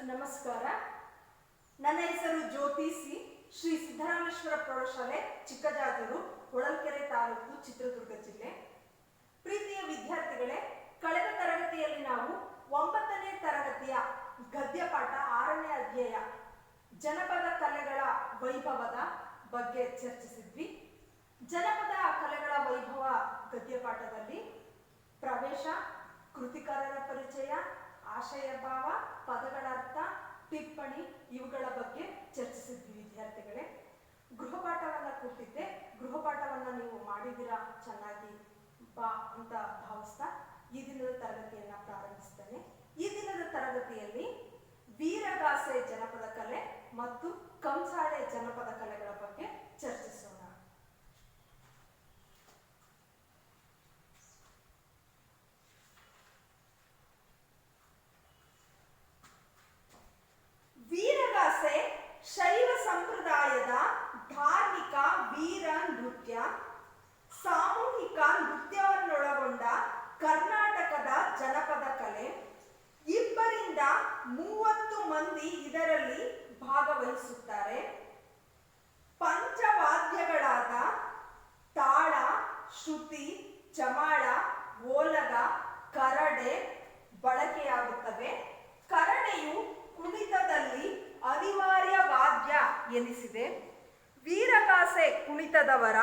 ನಮಸ್ಕಾರ. ನನ್ನ ಹೆಸರು ಜ್ಯೋತಿ ಸಿ. ಶ್ರೀ ಸಿದ್ದರಾಮೇಶ್ವರ ಪ್ರೌಢಶಾಲೆ, ಚಿಕ್ಕಜಾಜೂರು, ಹೊಳಲ್ಕೆರೆ ತಾಲೂಕು, ಚಿತ್ರದುರ್ಗ ಜಿಲ್ಲೆ. ಪ್ರೀತಿಯ ವಿದ್ಯಾರ್ಥಿಗಳೇ, ಕಳೆದ ತರಗತಿಯಲ್ಲಿ ನಾವು 9ನೇ ತರಗತಿಯ ಗದ್ಯಪಾಠ 6ನೇ ಅಧ್ಯಾಯ ಜನಪದ ಕಲೆಗಳ ವೈಭವದ ಬಗ್ಗೆ ಚರ್ಚಿಸಿದ್ವಿ. ಜನಪದ ಕಲೆಗಳ ವೈಭವ ಗದ್ಯಪಾಠದಲ್ಲಿ ಪ್ರವೇಶ, ಕೃತಿಕಾರರ ಪರಿಚಯ, ಆಶಯ ಭಾವ, ಪದಗಳ ಅರ್ಥ, ಟಿಪ್ಪಣಿ ಇವುಗಳ ಬಗ್ಗೆ ಚರ್ಚಿಸಿದ್ವಿ ವಿದ್ಯಾರ್ಥಿಗಳೇ. ಗೃಹಪಾಠವನ್ನ ಕೊಟ್ಟಿದ್ದೆ. ಗೃಹಪಾಠವನ್ನ ನೀವು ಮಾಡಿದಿರಾ ಚೆನ್ನಾಗಿ ಅಂತ ಭಾವಿಸ್ತಾ ಈ ದಿನದ ತರಗತಿಯನ್ನ ಪ್ರಾರಂಭಿಸ್ತೇನೆ. ಈ ದಿನದ ತರಗತಿಯಲ್ಲಿ ವೀರಗಾಸೆ ಜನಪದ ಕಲೆ ಮತ್ತು ಕಂಸಾಳೆ ಜನಪದ ಕಲೆಗಳ ಬಗ್ಗೆ ಚರ್ಚಿಸೋಣ. ವೀರಗಾಸೆ ಶೈವ ಸಂಪ್ರದಾಯದ ಧಾರ್ಮಿಕ ವೀರ ನೃತ್ಯ, ಸಾಮೂಹಿಕ ನೃತ್ಯವನ್ನೊಳಗೊಂಡ ಕರ್ನಾಟಕದ ಜನಪದ ಕಲೆ. 2ರಿಂದ 30 ಮಂದಿ ಇದರಲ್ಲಿ ಭಾಗವಹಿಸುತ್ತಾರೆ. ಪಂಚವಾದ್ಯಗಳಾದ ತಾಳ, ಶ್ರುತಿ, ಚಮಾಳ, ಓಲಗ, ಕರಡೆ ಬಳಕೆಯಾಗುತ್ತವೆ. ಕರಡೆಯು ಕುಣಿತದಲ್ಲಿ ಅನಿವಾರ್ಯ ವಾದ್ಯ ಎನಿಸಿದೆ. ವೀರಗಾಸೆ ಕುಣಿತದವರ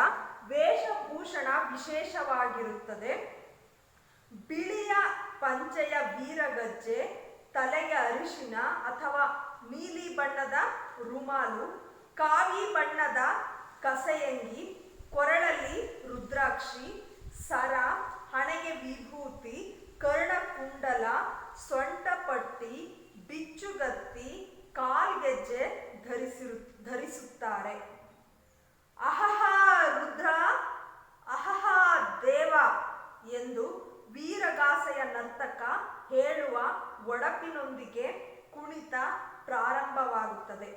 ವೇಷಭೂಷಣ ವಿಶೇಷವಾಗಿರುತ್ತದೆ. ಬಿಳಿಯ ಪಂಚೆಯ ವೀರಗಜ್ಜೆ, ತಲೆಗೆ ಅರಿಶಿನ ಅಥವಾ ನೀಲಿ ಬಣ್ಣದ ರುಮಾಲು, ಕಾವಿ ಬಣ್ಣದ ಕಸೆಯಂಗಿ, ಕೊರಳಲ್ಲಿ ರುದ್ರಾಕ್ಷಿ, ಸರ, ಹಣೆಗೆ ವಿಭೂತಿ, ಕರ್ಣಕುಂಡಲ, ಸೊಂಟಪಟ್ಟಿ, ಬಿಚ್ಚುಗತ್ತಿ, ಕಾಲ್ಗೆಜ್ಜೆ ಧರಿಸುತ್ತಾರೆ. ಅಹಹಾ ರುದ್ರ, ಅಹಹಾ ದೇವ ಎಂದು ವೀರಗಾಸೆಯ ನರ್ತಕ ಹೇಳುವ ಒಡಪಿನೊಂದಿಗೆ ಕುಣಿತ ಪ್ರಾರಂಭವಾಗುತ್ತದೆ.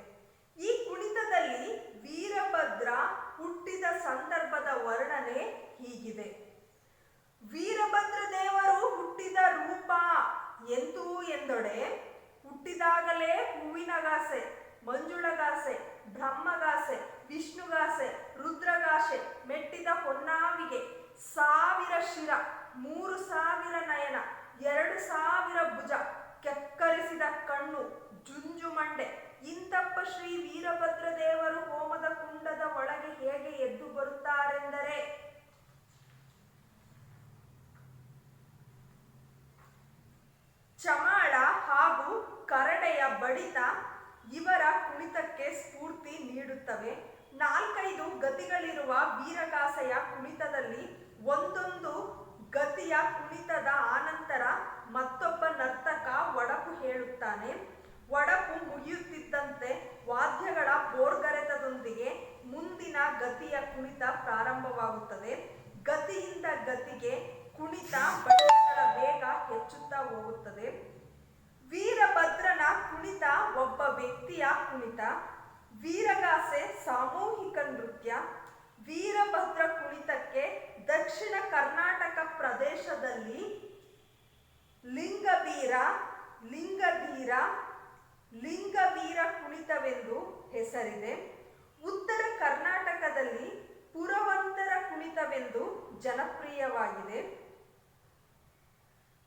ಈ ಕುಣಿತದಲ್ಲಿ ವೀರಭದ್ರ ಹುಟ್ಟಿದ ಸಂದರ್ಭದ ವರ್ಣನೆ ಹೀಗಿದೆ. ವೀರಭದ್ರ ದೇವರು ಹುಟ್ಟಿದ ರೂಪ ಎಂತೂ ಎಂದೊಡೆ, ಹುಟ್ಟಿದಾಗಲೇ ಹೂವಿನಗಾಸೆ, ಮಂಜುಳಗಾಸೆ, ಬ್ರಹ್ಮಗಾಸೆ, ವಿಷ್ಣುಗಾಸೆ, ರುದ್ರಗಾಸೆ, ಮೆಟ್ಟಿದ ಹೊನ್ನಾವಿಗೆ, 1000 ಶಿರ, 3000 ನಯನ, 2000 ಭುಜ, ಕೆಕ್ಕರಿಸಿದ ಕಣ್ಣು, ಜುಂಜುಮಂಡೆ. ಇಂತಪ್ಪ ಶ್ರೀ ವೀರಭದ್ರ ದೇವರು ಹೋಮದ ಕುಂಡದ ಒಳಗೆ ಹೇಗೆ ಎದ್ದು ಬರುತ್ತಾರೆಂದರೆ, ಚಮಾಳ ಹಾಗೂ ಕರಡೆಯ ಬಡಿತ ಇವರ ಕುಣಿತಕ್ಕೆ ಸ್ಫೂರ್ತಿ ನೀಡುತ್ತವೆ. 4-5 ಗತಿಗಳಿರುವ ವೀರಗಾಸೆಯ ಕುಣಿತದಲ್ಲಿ ಒಂದೊಂದು ಗತಿಯ ಕುಣಿತದ ಆನಂತರ ಮತ್ತೊಬ್ಬ ನರ್ತಕ ಒಡಪು ಹೇಳುತ್ತಾನೆ. ಒಡಪು ಮುಗಿಯುತ್ತಿದ್ದಂತೆ ವಾದ್ಯಗಳ ಬೋರ್ಗರೆತದೊಂದಿಗೆ ಮುಂದಿನ ಗತಿಯ ಕುಣಿತ ಪ್ರಾರಂಭವಾಗುತ್ತದೆ. ಗತಿಯಿಂದ ಗತಿಗೆ ಕುಣಿತ ಬಡಿತಗಳ ವೇಗ ಹೆಚ್ಚುತ್ತಾ ಹೋಗುತ್ತದೆ. ವೀರಭದ್ರನ ಕುಣಿತ ಒಬ್ಬ ವ್ಯಕ್ತಿಯ ಕುಣಿತ. ವೀರಗಾಸೆ ಸಾಮೂಹಿಕ ನೃತ್ಯ. ವೀರಭದ್ರ ಕುಣಿತಕ್ಕೆ ದಕ್ಷಿಣ ಕರ್ನಾಟಕ ಪ್ರದೇಶದಲ್ಲಿ ಲಿಂಗಬೀರ, ಲಿಂಗಧೀರ, ಲಿಂಗವೀರ ಕುಣಿತವೆಂದು ಹೆಸರಿದೆ. ಉತ್ತರ ಕರ್ನಾಟಕದಲ್ಲಿ ಪುರವಂತರ ಕುಣಿತವೆಂದು ಜನಪ್ರಿಯವಾಗಿದೆ.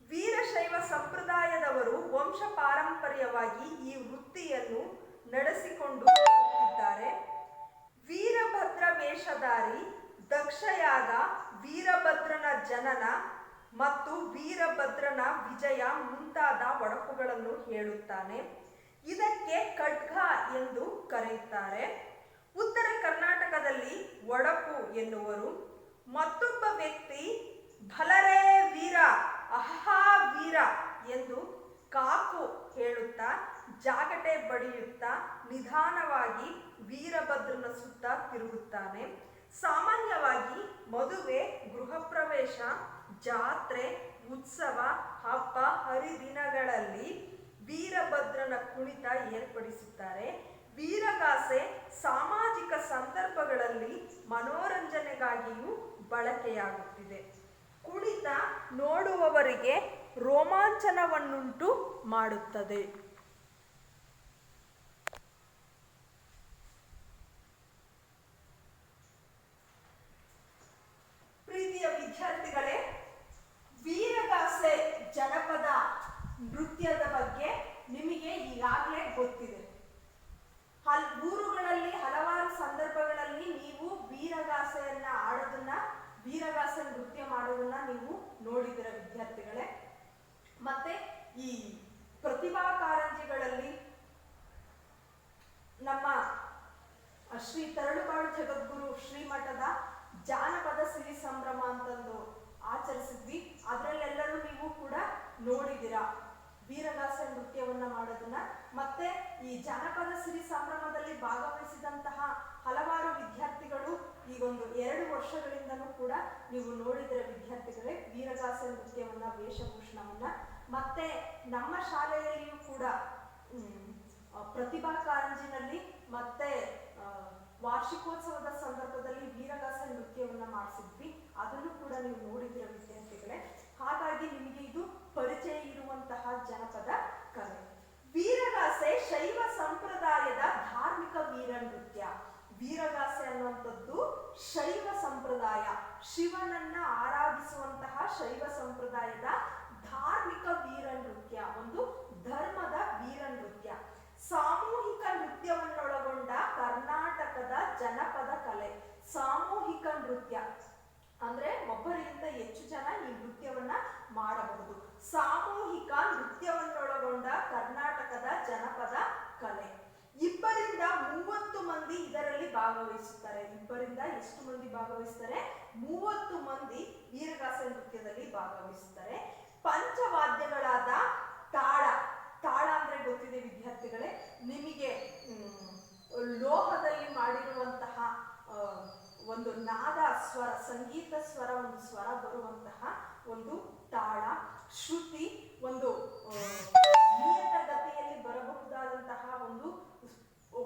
ವೀರಶೈವ ಸಂಪ್ರದಾಯದವರು ವಂಶ ಪಾರಂಪರ್ಯವಾಗಿ ಈ ವೃತ್ತಿಯನ್ನು ನಡೆಸಿಕೊಂಡು ಬರುತ್ತಿದ್ದಾರೆ. ವೀರಭದ್ರ ವೇಷಧಾರಿ, ದಕ್ಷಯಾಗ, ವೀರಭದ್ರನ ಜನನ ಮತ್ತು ವೀರಭದ್ರನ ವಿಜಯ ಮುಂತಾದ ಒಡಪುಗಳನ್ನು ಹೇಳುತ್ತಾನೆ. ಇದಕ್ಕೆ ಖಡ್ಗ ಎಂದು ಕರೆಯುತ್ತಾರೆ. ಉತ್ತರ ಕರ್ನಾಟಕದಲ್ಲಿ ಒಡಪು ಎನ್ನುವರು. ಮತ್ತೊಬ್ಬ ವ್ಯಕ್ತಿ ಭಲರೇ ವೀರ, ಅಹಹಾ ವೀರ ಎಂದು ಕಾಕು ಹೇಳುತ್ತಾ, ಜಾಗಟೆ ಬಡಿಯುತ್ತಾ ನಿಧಾನವಾಗಿ ವೀರಭದ್ರನ ಸುತ್ತ ತಿರುಗುತ್ತಾನೆ. ಸಾಮಾನ್ಯವಾಗಿ ಮದುವೆ, ಗೃಹ ಪ್ರವೇಶ, ಜಾತ್ರೆ, ಉತ್ಸವ, ಹಬ್ಬ ಹರಿದಿನಗಳಲ್ಲಿ ವೀರಭದ್ರನ ಕುಣಿತ ಏರ್ಪಡಿಸುತ್ತಾರೆ. ವೀರಗಾಸೆ ಸಾಮಾಜಿಕ ಸಂದರ್ಭಗಳಲ್ಲಿ ಮನೋರಂಜನೆಗಾಗಿಯೂ ಬಳಕೆಯಾಗುತ್ತಿದೆ. ಕುಣಿತ ನೋಡುವವರಿಗೆ ರೋಮಾಂಚನವನ್ನುಂಟು ಮಾಡುತ್ತದೆ. ವಿದ್ಯಾರ್ಥಿಗಳೇ, ವೀರಗಾಸೆ ಜನಪದ ನೃತ್ಯದ ಬಗ್ಗೆ ನಿಮಗೆ ಈಗಾಗಲೇ ಗೊತ್ತಿದೆ. ಊರುಗಳಲ್ಲಿ ಹಲವಾರು ಸಂದರ್ಭಗಳಲ್ಲಿ ನೀವು ವೀರಗಾಸೆಯನ್ನ ಆಡೋದನ್ನ, ವೀರಗಾಸೆ ನೃತ್ಯ ಮಾಡೋದನ್ನ ನೀವು ನೋಡಿದಿರ ವಿದ್ಯಾರ್ಥಿಗಳೇ. ಮತ್ತೆ ಈ ಪ್ರತಿಭಾ ಕಾರಂಜಿಗಳಲ್ಲಿ ನಮ್ಮ ಶ್ರೀ ತರಳುಬಾಳು ಜಗದ್ಗುರು ಶ್ರೀಮಠದ ಜಾನಪದ ಸಿರಿ ಸಂಭ್ರಮ ಅಂತಂದು ಆಚರಿಸಿದ್ವಿ. ಅದರಲ್ಲೆಲ್ಲರೂ ನೀವು ಕೂಡ ನೋಡಿದಿರಾ ವೀರಗಾಸೆ ನೃತ್ಯವನ್ನ ಮಾಡೋದನ್ನ. ಮತ್ತೆ ಈ ಜಾನಪದ ಸಿರಿ ಸಂಭ್ರಮದಲ್ಲಿ ಭಾಗವಹಿಸಿದಂತಹ ಹಲವಾರು ವಿದ್ಯಾರ್ಥಿಗಳು ಈಗೊಂದು 2 ವರ್ಷಗಳಿಂದನೂ ಕೂಡ ನೀವು ನೋಡಿದಿರ ವಿದ್ಯಾರ್ಥಿಗಳೇ ವೀರಗಾಸೆ ನೃತ್ಯವನ್ನ, ವೇಷಭೂಷಣವನ್ನ. ಮತ್ತೆ ನಮ್ಮ ಶಾಲೆಯಲ್ಲಿಯೂ ಕೂಡ ಪ್ರತಿಭಾ ಕಾರಂಜಿನಲ್ಲಿ ಮತ್ತೆ ವಾರ್ಷಿಕೋತ್ಸವದ ಸಂದರ್ಭದಲ್ಲಿ ವೀರಗಾಸೆ ನೃತ್ಯವನ್ನ ಮಾಡಿಸಿದ್ವಿ. ಅದನ್ನು ಕೂಡ ನೀವು ನೋಡಿದಿರ ವಿದ್ಯಾರ್ಥಿಗಳೇ. ಹಾಗಾಗಿ ನಿಮಗೆ ಇದು ಪರಿಚಯ ಇರುವಂತಹ ಜನಪದ ಕಲೆ. ವೀರಗಾಸೆ ಶೈವ ಸಂಪ್ರದಾಯದ ಧಾರ್ಮಿಕ ವೀರ ನೃತ್ಯ. ವೀರಗಾಸೆ ಅನ್ನುವಂಥದ್ದು ಶೈವ ಸಂಪ್ರದಾಯ, ಶಿವನನ್ನ ಆರಾಧಿಸುವಂತಹ ಶೈವ ಸಂಪ್ರದಾಯದ ಧಾರ್ಮಿಕ ವೀರ ನೃತ್ಯ, ಒಂದು ಧರ್ಮದ ವೀರ ನೃತ್ಯ. ಸಾಮೂಹಿಕ ನೃತ್ಯವನ್ನೊಳಗೊಂಡ ಕರ್ನಾಟಕದ ಜನಪದ ಕಲೆ. ಸಾಮೂಹಿಕ ನೃತ್ಯ ಅಂದ್ರೆ ಒಬ್ಬರಿಗಿಂತ ಹೆಚ್ಚು ಜನ ಈ ನೃತ್ಯವನ್ನ ಮಾಡಬಹುದು. ಸಾಮೂಹಿಕ ನೃತ್ಯವನ್ನೊಳಗೊಂಡ ಕರ್ನಾಟಕದ ಜನಪದ ಕಲೆ. 2 ರಿಂದ 30 ಮಂದಿ ಇದರಲ್ಲಿ ಭಾಗವಹಿಸುತ್ತಾರೆ. 2 ರಿಂದ ಎಷ್ಟು ಮಂದಿ ಭಾಗವಹಿಸುತ್ತಾರೆ? 30 ಮಂದಿ ವೀರಗಾಸೆ ನೃತ್ಯದಲ್ಲಿ ಭಾಗವಹಿಸುತ್ತಾರೆ. ಪಂಚವಾದ್ಯಗಳಾದ ತಾಳ. ತಾಳ ಅಂದ್ರೆ ಗೊತ್ತಿದೆ ವಿದ್ಯಾರ್ಥಿಗಳೇ ನಿಮಗೆ, ಲೋಹದಲ್ಲಿ ಮಾಡಿರುವಂತಹ ಒಂದು ನಾದ ಸ್ವರ, ಸಂಗೀತ ಸ್ವರ, ಒಂದು ಸ್ವರ ಬರುವಂತಹ ಒಂದು ತಾಳ. ಶ್ರುತಿ, ಒಂದು ನಿಯತ ಗತಿಯಲ್ಲಿ ಬರಬಹುದಾದಂತಹ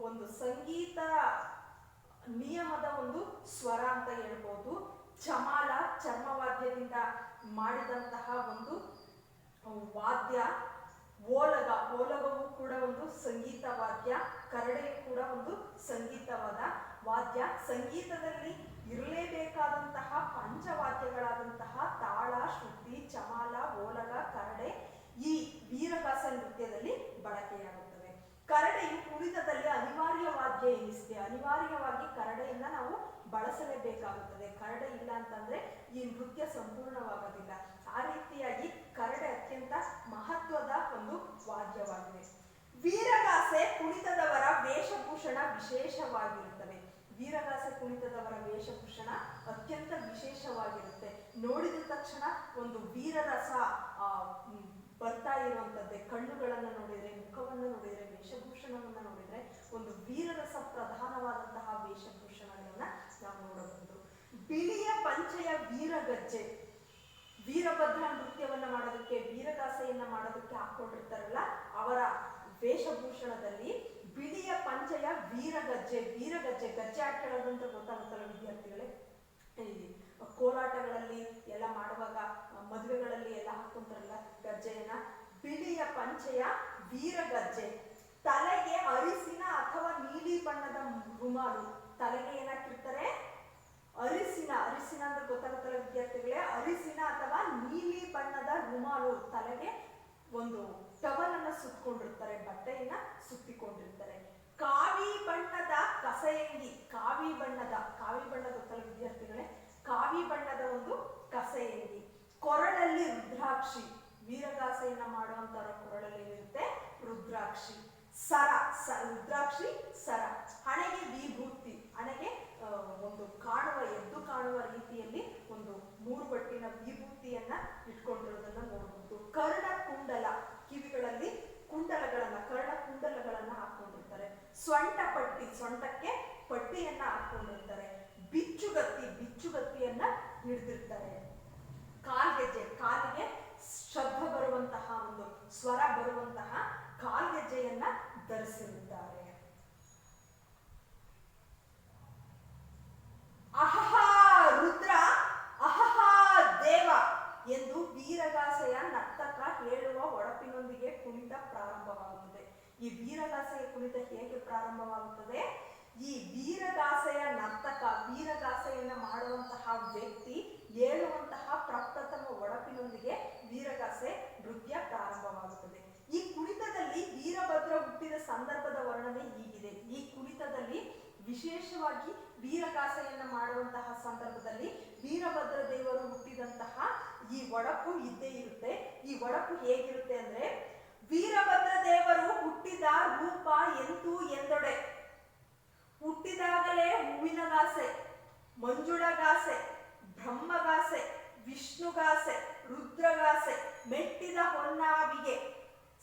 ಒಂದು ಸಂಗೀತ ನಿಯಮದ ಒಂದು ಸ್ವರ ಅಂತ ಹೇಳ್ಬೋದು. ಚಮಾಲ, ಚರ್ಮವಾದ್ಯದಿಂದ ಮಾಡಿದಂತಹ ಒಂದು ವಾದ್ಯ. ಓಲಗ, ಓಲಗವು ಕೂಡ ಒಂದು ಸಂಗೀತ ವಾದ್ಯ. ಕರಡೆಯು ಕೂಡ ಒಂದು ಸಂಗೀತವಾದ ವಾದ್ಯ. ಸಂಗೀತದಲ್ಲಿ ಇರಲೇಬೇಕಾದಂತಹ ಪಂಚವಾದ್ಯಗಳಾದಂತಹ ತಾಳ, ಶ್ರುತಿ, ಚಮಾಲ, ಓಲಗ, ಕರಡೆ ಈ ವೀರಗಾಸೆ ನೃತ್ಯದಲ್ಲಿ ಬಳಕೆಯಾಗುತ್ತವೆ. ಕರಡೆಯು ಕುಣಿತದಲ್ಲಿ ಅನಿವಾರ್ಯ ವಾದ್ಯ ಎನಿಸಿದೆ. ಅನಿವಾರ್ಯವಾಗಿ ಕರಡೆಯನ್ನ ನಾವು ಬಳಸಲೇಬೇಕಾಗುತ್ತದೆ. ಕರಡೆ ಇಲ್ಲ ಅಂತಂದ್ರೆ ಈ ನೃತ್ಯ ಸಂಪೂರ್ಣವಾಗೋದಿಲ್ಲ. ಆ ರೀತಿಯಾಗಿ ಕರಡೆ ಅತ್ಯಂತ ಮಹತ್ವದ ಒಂದು ವಾದ್ಯವಾಗಿದೆ. ವೀರಗಾಸೆ ಕುಣಿತದವರ ವೇಷಭೂಷಣ ವಿಶೇಷವಾಗಿರುತ್ತವೆ. ವೀರಗಾಸೆ ಕುಣಿತದವರ ವೇಷಭೂಷಣ ಅತ್ಯಂತ ವಿಶೇಷವಾಗಿರುತ್ತೆ. ನೋಡಿದ ತಕ್ಷಣ ಒಂದು ವೀರರಸ ಬರ್ತಾ ಇರುವಂತದ್ದೇ. ಕಣ್ಣುಗಳನ್ನು ನೋಡಿದ್ರೆ, ಮುಖವನ್ನು ನೋಡಿದ್ರೆ, ವೇಷಭೂಷಣವನ್ನ ನೋಡಿದ್ರೆ ಒಂದು ವೀರರಸ ಪ್ರಧಾನವಾದಂತಹ ವೇಷಭೂಷಣಗಳನ್ನ ನಾವು ನೋಡಬಹುದು. ಬಿಳಿಯ ಪಂಚೆಯ ವೀರಗಜ್ಜೆ. ವೀರಭದ್ರ ನೃತ್ಯವನ್ನ ಮಾಡೋದಕ್ಕೆ, ವೀರಗಾಸೆಯನ್ನ ಮಾಡೋದಕ್ಕೆ ಹಾಕೊಂಡಿರ್ತಾರಲ್ಲ, ಅವರ ವೇಷಭೂಷಣದಲ್ಲಿ ಬಿಳಿಯ ಪಂಚೆಯ ವೀರಗಜ್ಜೆ. ವೀರಗಜ್ಜೆ, ಗಜ್ಜೆ ಹಾಕೊಳ್ಳೋದಂತ ಗೊತ್ತಾಗುತ್ತಲ್ಲ ವಿದ್ಯಾರ್ಥಿಗಳೇ, ಕೋಲಾಟಗಳಲ್ಲಿ ಎಲ್ಲ ಮಾಡುವಾಗ, ಮದುವೆಗಳಲ್ಲಿ ಎಲ್ಲ ಹಾಕೊಂತಾರಲ್ಲ ಗಜ್ಜೆಯನ್ನ. ಬಿಳಿಯ ಪಂಚೆಯ ವೀರಗಜ್ಜೆ. ತಲೆಗೆ ಅರಿಸಿನ ಅಥವಾ ನೀಲಿ ಬಣ್ಣದ ರುಮಾಲು. ತಲೆಗೆ ಏನಾಕಿರ್ತಾರೆ? ಅರಿಸಿನ. ಅರಿಸಿನ ಅಂದ್ರೆ ಗೊತ್ತಾಗುತ್ತಲ್ಲ ವಿದ್ಯಾರ್ಥಿಗಳೇ, ಅರಿಸಿನ ಅಥವಾ ನೀಲಿ ಬಣ್ಣದ ರುಮಾಲು. ತಲೆಗೆ ಒಂದು ಟವಲನ್ನ ಸುತ್ತಕೊಂಡಿರ್ತಾರೆ, ಬಟ್ಟೆಯನ್ನ ಸುತ್ತಿಕೊಂಡಿರ್ತಾರೆ. ಕಾವಿ ಬಣ್ಣದ ಕಸೆಯಂಗಿ. ಕಾವಿ ಬಣ್ಣ ಗೊತ್ತಲ್ಲ ವಿದ್ಯಾರ್ಥಿಗಳೇ, ಕಾವಿ ಬಣ್ಣದ ಒಂದು ಕಸೆಯಂಗಿ. ಕೊರಳಲ್ಲಿ ರುದ್ರಾಕ್ಷಿ. ವೀರಗಾಸೆಯನ್ನ ಮಾಡುವಂತವರ ಕೊರಳಲ್ಲಿ ಏನಿರುತ್ತೆ? ರುದ್ರಾಕ್ಷಿ. ಸರ, ರುದ್ರಾಕ್ಷಿ ಸರ. ಹಣೆಗೆ ವಿಭೂತಿ. ಹಣೆಗೆ ಒಂದು ಎದ್ದು ಕಾಣುವ ರೀತಿಯಲ್ಲಿ ಒಂದು 3 ಬಟ್ಟಿನ ವಿಭೂತಿಯನ್ನ ಇಟ್ಕೊಂಡಿರೋದನ್ನ ನೋಡಬಹುದು. ಕರ್ಣಕುಂಡಲ. ಕಿವಿಗಳಲ್ಲಿ ಕರ್ಣಕುಂಡಲಗಳನ್ನ ಹಾಕೊಂಡಿರ್ತಾರೆ. ಸೊಂಟ ಪಟ್ಟಿ. ಸೊಂಟಕ್ಕೆ ಪಟ್ಟಿಯನ್ನ ಹಾಕೊಂಡಿರ್ತಾರೆ. ಬಿಚ್ಚುಗತ್ತಿಯನ್ನ ಹಿಡಿದಿರ್ತಾರೆ. ಕಾಲ್ಗೆಜ್ಜೆ. ಕಾಲಿಗೆ ಶಬ್ದ ಬರುವಂತಹ, ಒಂದು ಸ್ವರ ಬರುವಂತಹ ಕಾಲ್ಗೆಜ್ಜೆಯನ್ನ ಧರಿಸಿರುತ್ತಾರೆ. ಅಹಹಾ ರುದ್ರ, ಅಹಹಾ ದೇವ ಎಂದು ವೀರಗಾಸೆಯ ನರ್ತಕ ಹೇಳುವ ಒಡಪಿನೊಂದಿಗೆ ಕುಣಿತ ಪ್ರಾರಂಭವಾಗುತ್ತದೆ. ಈ ವೀರಗಾಸೆಯ ಕುಣಿತ ಹೇಗೆ ಪ್ರಾರಂಭವಾಗುತ್ತದೆ? ಈ ವೀರಗಾಸೆಯ ನರ್ತಕ, ವೀರಗಾಸೆಯನ್ನ ಮಾಡುವಂತಹ ವ್ಯಕ್ತಿ ಹೇಳುವಂತಹ ವೀರಗಾಸೆ ನೃತ್ಯ ಪ್ರಾರಂಭವಾಗುತ್ತದೆ. ಈ ಕುಣಿತದಲ್ಲಿ ವೀರಭದ್ರ ಹುಟ್ಟಿದ ಸಂದರ್ಭದ ವರ್ಣನೆ ಹೀಗಿದೆ. ಈ ಕುಣಿತದಲ್ಲಿ ವಿಶೇಷವಾಗಿ ವೀರಗಾಸೆಯನ್ನ ಮಾಡುವಂತಹ ಸಂದರ್ಭದಲ್ಲಿ ವೀರಭದ್ರ ದೇವರು ಹುಟ್ಟಿದಂತಹ ಈ ಒಡಪು ಇದ್ದೇ ಇರುತ್ತೆ. ಈ ಒಡಪು ಹೇಗಿರುತ್ತೆ ಅಂದ್ರೆ, ವೀರಭದ್ರ ದೇವರು ಹುಟ್ಟಿದ ರೂಪ ಎಂತೂ ಎಂದೊಡೆ, ಹುಟ್ಟಿದಾಗಲೇ ಹೂವಿನಗಾಸೆ, ಮಂಜುಳಗಾಸೆ, ಬ್ರಹ್ಮಗಾಸೆ, ವಿಷ್ಣುಗಾಸೆ, ರುದ್ರಗಾಸೆ, ಮೆಟ್ಟಿದ ಹೊನ್ನಾವಿಗೆ,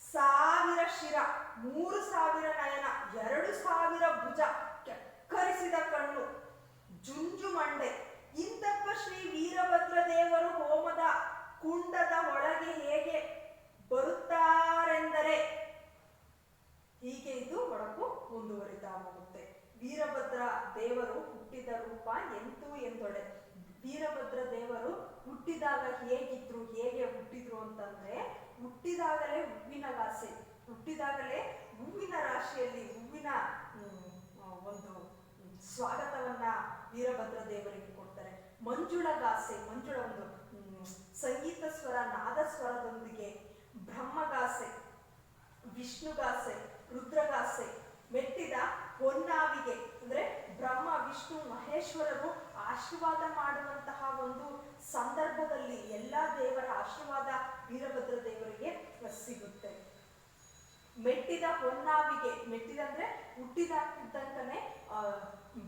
1000 ಶಿರ, 3000 ನಯನ, 2000 ಭುಜ, ಕೆಕ್ಕರಿಸಿದ ಕಣ್ಣು, ಜುಂಜುಮಂಡೆ. ಇಂತಪ್ಪ ಶ್ರೀ ವೀರಭದ್ರ ದೇವರು ಹೋಮದ ಕುಂಡದ ಒಳಗೆ ಹೇಗೆ ಬರುತ್ತಾರೆಂದರೆ, ಹೀಗೆ ಇದು ಒಡಪು ಮುಂದುವರಿತಾ ಹೋಗುತ್ತೆ. ವೀರಭದ್ರ ದೇವರು ಹುಟ್ಟಿದ ರೂಪ ಎಂತೂ ಎಂದೊಡೆ. ವೀರಭದ್ರ ದೇವರು ಹುಟ್ಟಿದಾಗ ಹೇಗಿದ್ರು, ಹೇಗೆ ಹುಟ್ಟಿದ್ರು ಅಂತಂದ್ರೆ, ಹುಟ್ಟಿದಾಗಲೇ ಹೂವಿನಗಾಸೆ, ಹುಟ್ಟಿದಾಗಲೇ ಹೂವಿನ ರಾಶಿಯಲ್ಲಿ ಹೂವಿನ ಒಂದು ಸ್ವಾಗತವನ್ನ ವೀರಭದ್ರ ದೇವರಿಗೆ ಕೊಡ್ತಾರೆ. ಮಂಜುಳಗಾಸೆ, ಮಂಜುಳ ಒಂದು ಸಂಗೀತ ಸ್ವರ, ನಾದ ಸ್ವರದೊಂದಿಗೆ, ಬ್ರಹ್ಮಗಾಸೆ, ವಿಷ್ಣುಗಾಸೆ, ರುದ್ರಗಾಸೆ, ಮೆಟ್ಟಿದ ಹೊನ್ನಾವಿಗೆ ಅಂದ್ರೆ ಬ್ರಹ್ಮ ವಿಷ್ಣು ಮಹೇಶ್ವರರು ಆಶೀರ್ವಾದ ಮಾಡುವಂತಹ ಒಂದು ಸಂದರ್ಭದಲ್ಲಿ ಎಲ್ಲಾ ದೇವರ ಆಶೀರ್ವಾದ ವೀರಭದ್ರ ದೇವರಿಗೆ ಸಿಗುತ್ತೆ. ಮೆಟ್ಟಿದ ಹೊನ್ನಾವಿಗೆ, ಮೆಟ್ಟಿದ ಅಂದ್ರೆ ಹುಟ್ಟಿದಾಗ್ತಿದ್ದಂಕನೆ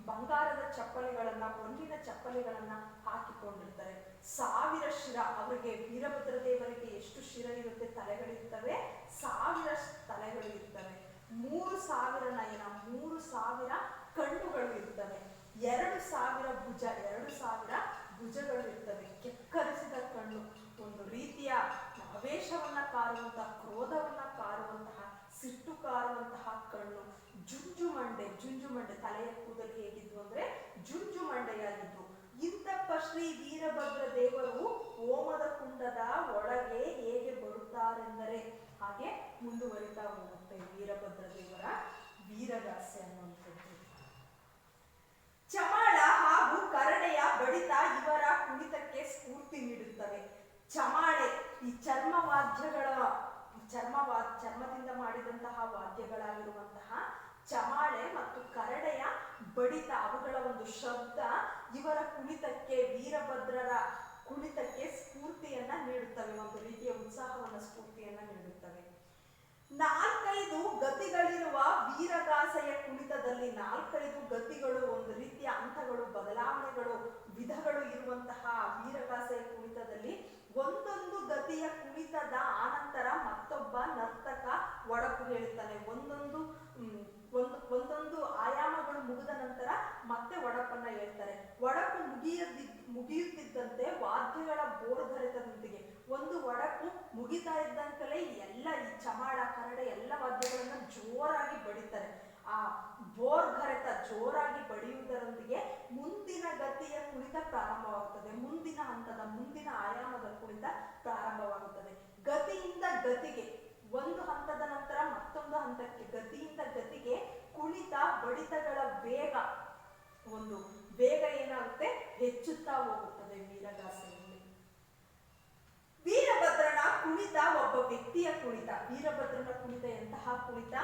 ಬಂಗಾರದ ಚಪ್ಪಲಿಗಳನ್ನ, ಹೊನ್ನಿನ ಚಪ್ಪಲಿಗಳನ್ನ ಹಾಕಿಕೊಂಡಿರ್ತಾರೆ. 1000 ಶಿರ, ಅವರಿಗೆ ವೀರಭದ್ರ ದೇವರಿಗೆ ಎಷ್ಟು ಶಿರ ಇರುತ್ತೆ, ತಲೆಗಳಿರ್ತವೆ, 1000 ತಲೆಗಳು ಇರ್ತವೆ. 3000 ನಯನ, 3000 ಕಣ್ಣುಗಳು ಇರ್ತವೆ. 2000 ಭುಜ, 2000 ಭುಜಗಳು ಇರ್ತವೆ. ಕೆಕ್ಕರಿಸಿದ ಕಣ್ಣು, ಒಂದು ರೀತಿಯ ಆವೇಶವನ್ನ ಕಾರುವಂತಹ, ಕ್ರೋಧವನ್ನ ಕಾರುವಂತಹ, ಸಿಟ್ಟು ಕಾರುವಂತಹ ಕಣ್ಣು. ಜುಂಜುಮಂಡೆ, ಜುಂಜುಮಂಡೆ, ತಲೆಯ ಕೂದಲು ಹೇಗಿದ್ವು ಅಂದ್ರೆ ಜುಂಜುಮಂಡೆಯಾಗಿದ್ದು. ಇಂತಪ್ಪ ಶ್ರೀ ವೀರಭದ್ರ ದೇವರು ಹೋಮದ ಕುಂಡದ ಒಳಗೆ ಹೇಗೆ ಬರುತ್ತಾರೆಂದರೆ, ಹಾಗೆ ಮುಂದುವರಿತಾ ಹೋಗುತ್ತೆ ವೀರಭದ್ರ ದೇವರ ವೀರಗಾಸೆ ಅನ್ನುವಂಥದ್ದು. ಚಮಾಳ ಹಾಗೂ ಕರಡೆಯ ಬಡಿತ ಇವರ ಕುಣಿತಕ್ಕೆ ಸ್ಫೂರ್ತಿ ನೀಡುತ್ತವೆ. ಚಮಾಳೆ ಈ ಚರ್ಮದಿಂದ ಮಾಡಿದಂತಹ ವಾದ್ಯಗಳಾಗಿರುವಂತಹ ಚಮಾಳೆ ಮತ್ತು ಕರಡೆಯ ಬಡಿತ, ಅವುಗಳ ಒಂದು ಶಬ್ದ ಇವರ ಕುಣಿತಕ್ಕೆ, ವೀರಭದ್ರರ ಕುಣಿತಕ್ಕೆ ಸ್ಫೂರ್ತಿಯನ್ನ ನೀಡುತ್ತವೆ, ಒಂದು ರೀತಿಯ ಉತ್ಸಾಹವನ್ನ, ಸ್ಫೂರ್ತಿಯನ್ನ ನೀಡುತ್ತವೆ. 4-5 ಗತಿಗಳಿರುವ ವೀರಗಾಸೆಯ ಕುಣಿತದಲ್ಲಿ 4-5 ಗತಿಗಳು, ಒಂದು ರೀತಿಯ ಹಂತಗಳು, ಬದಲಾವಣೆಗಳು, ವಿಧಗಳು ಇರುವಂತಹ ವೀರಗಾಸೆಯ ಕುಣಿತದಲ್ಲಿ ಒಂದೊಂದು ಗತಿಯ ಕುಣಿತದ ಆನಂತರ ಮತ್ತೊಬ್ಬ ನರ್ತಕ ಒಡಪು ಹೇಳುತ್ತಾನೆ. ಒಂದೊಂದು ಆಯಾಮಗಳು ಮುಗಿದ ನಂತರ ಮತ್ತೆ ಒಡಪನ್ನ ಹೇಳ್ತಾರೆ. ಒಡಪು ಮುಗಿಯುತ್ತಿದ್ದಂತೆ ವಾದ್ಯಗಳ ಬೋರ್ಗರೆತದೊಂದಿಗೆ, ಒಂದು ಒಡಪು ಮುಗಿತಾ ಇದ್ದಂತಲೇ ಎಲ್ಲ ಈ ಚಮಾಳ, ಕರಡೆ ಎಲ್ಲ ವಾದ್ಯಗಳನ್ನ ಜೋರಾಗಿ ಬಡಿತಾರೆ. ಆ ಬೋರ್ಗರೆತ ಜೋರಾಗಿ ಬಡಿಯುವುದರೊಂದಿಗೆ ಮುಂದಿನ ಗತಿಯ ಕುಣಿತ ಪ್ರಾರಂಭವಾಗುತ್ತದೆ. ಮುಂದಿನ ಹಂತದ, ಮುಂದಿನ ಆಯಾಮದ ಕುಣಿತ ಪ್ರಾರಂಭವಾಗುತ್ತದೆ. ಗತಿಯಿಂದ ಗತಿಗೆ, ಒಂದು ಹಂತದ ನಂತರ ಮತ್ತೊಂದು ಹಂತಕ್ಕೆ, ಗತಿಯಿಂದ ಗತಿಗೆ ಕುಣಿತ, ಬಡಿತಗಳ ವೇಗ, ಒಂದು ವೇಗ ಏನಾಗುತ್ತೆ, ಹೆಚ್ಚುತ್ತಾ ಹೋಗುತ್ತದೆ ವೀರಗಾಸೆಯಲ್ಲಿ. ವೀರಭದ್ರನ ಕುಣಿತ ಒಬ್ಬ ವ್ಯಕ್ತಿಯ ಕುಣಿತ. ವೀರಭದ್ರನ ಕುಣಿತ ಎಂತಹ ಕುಣಿತ,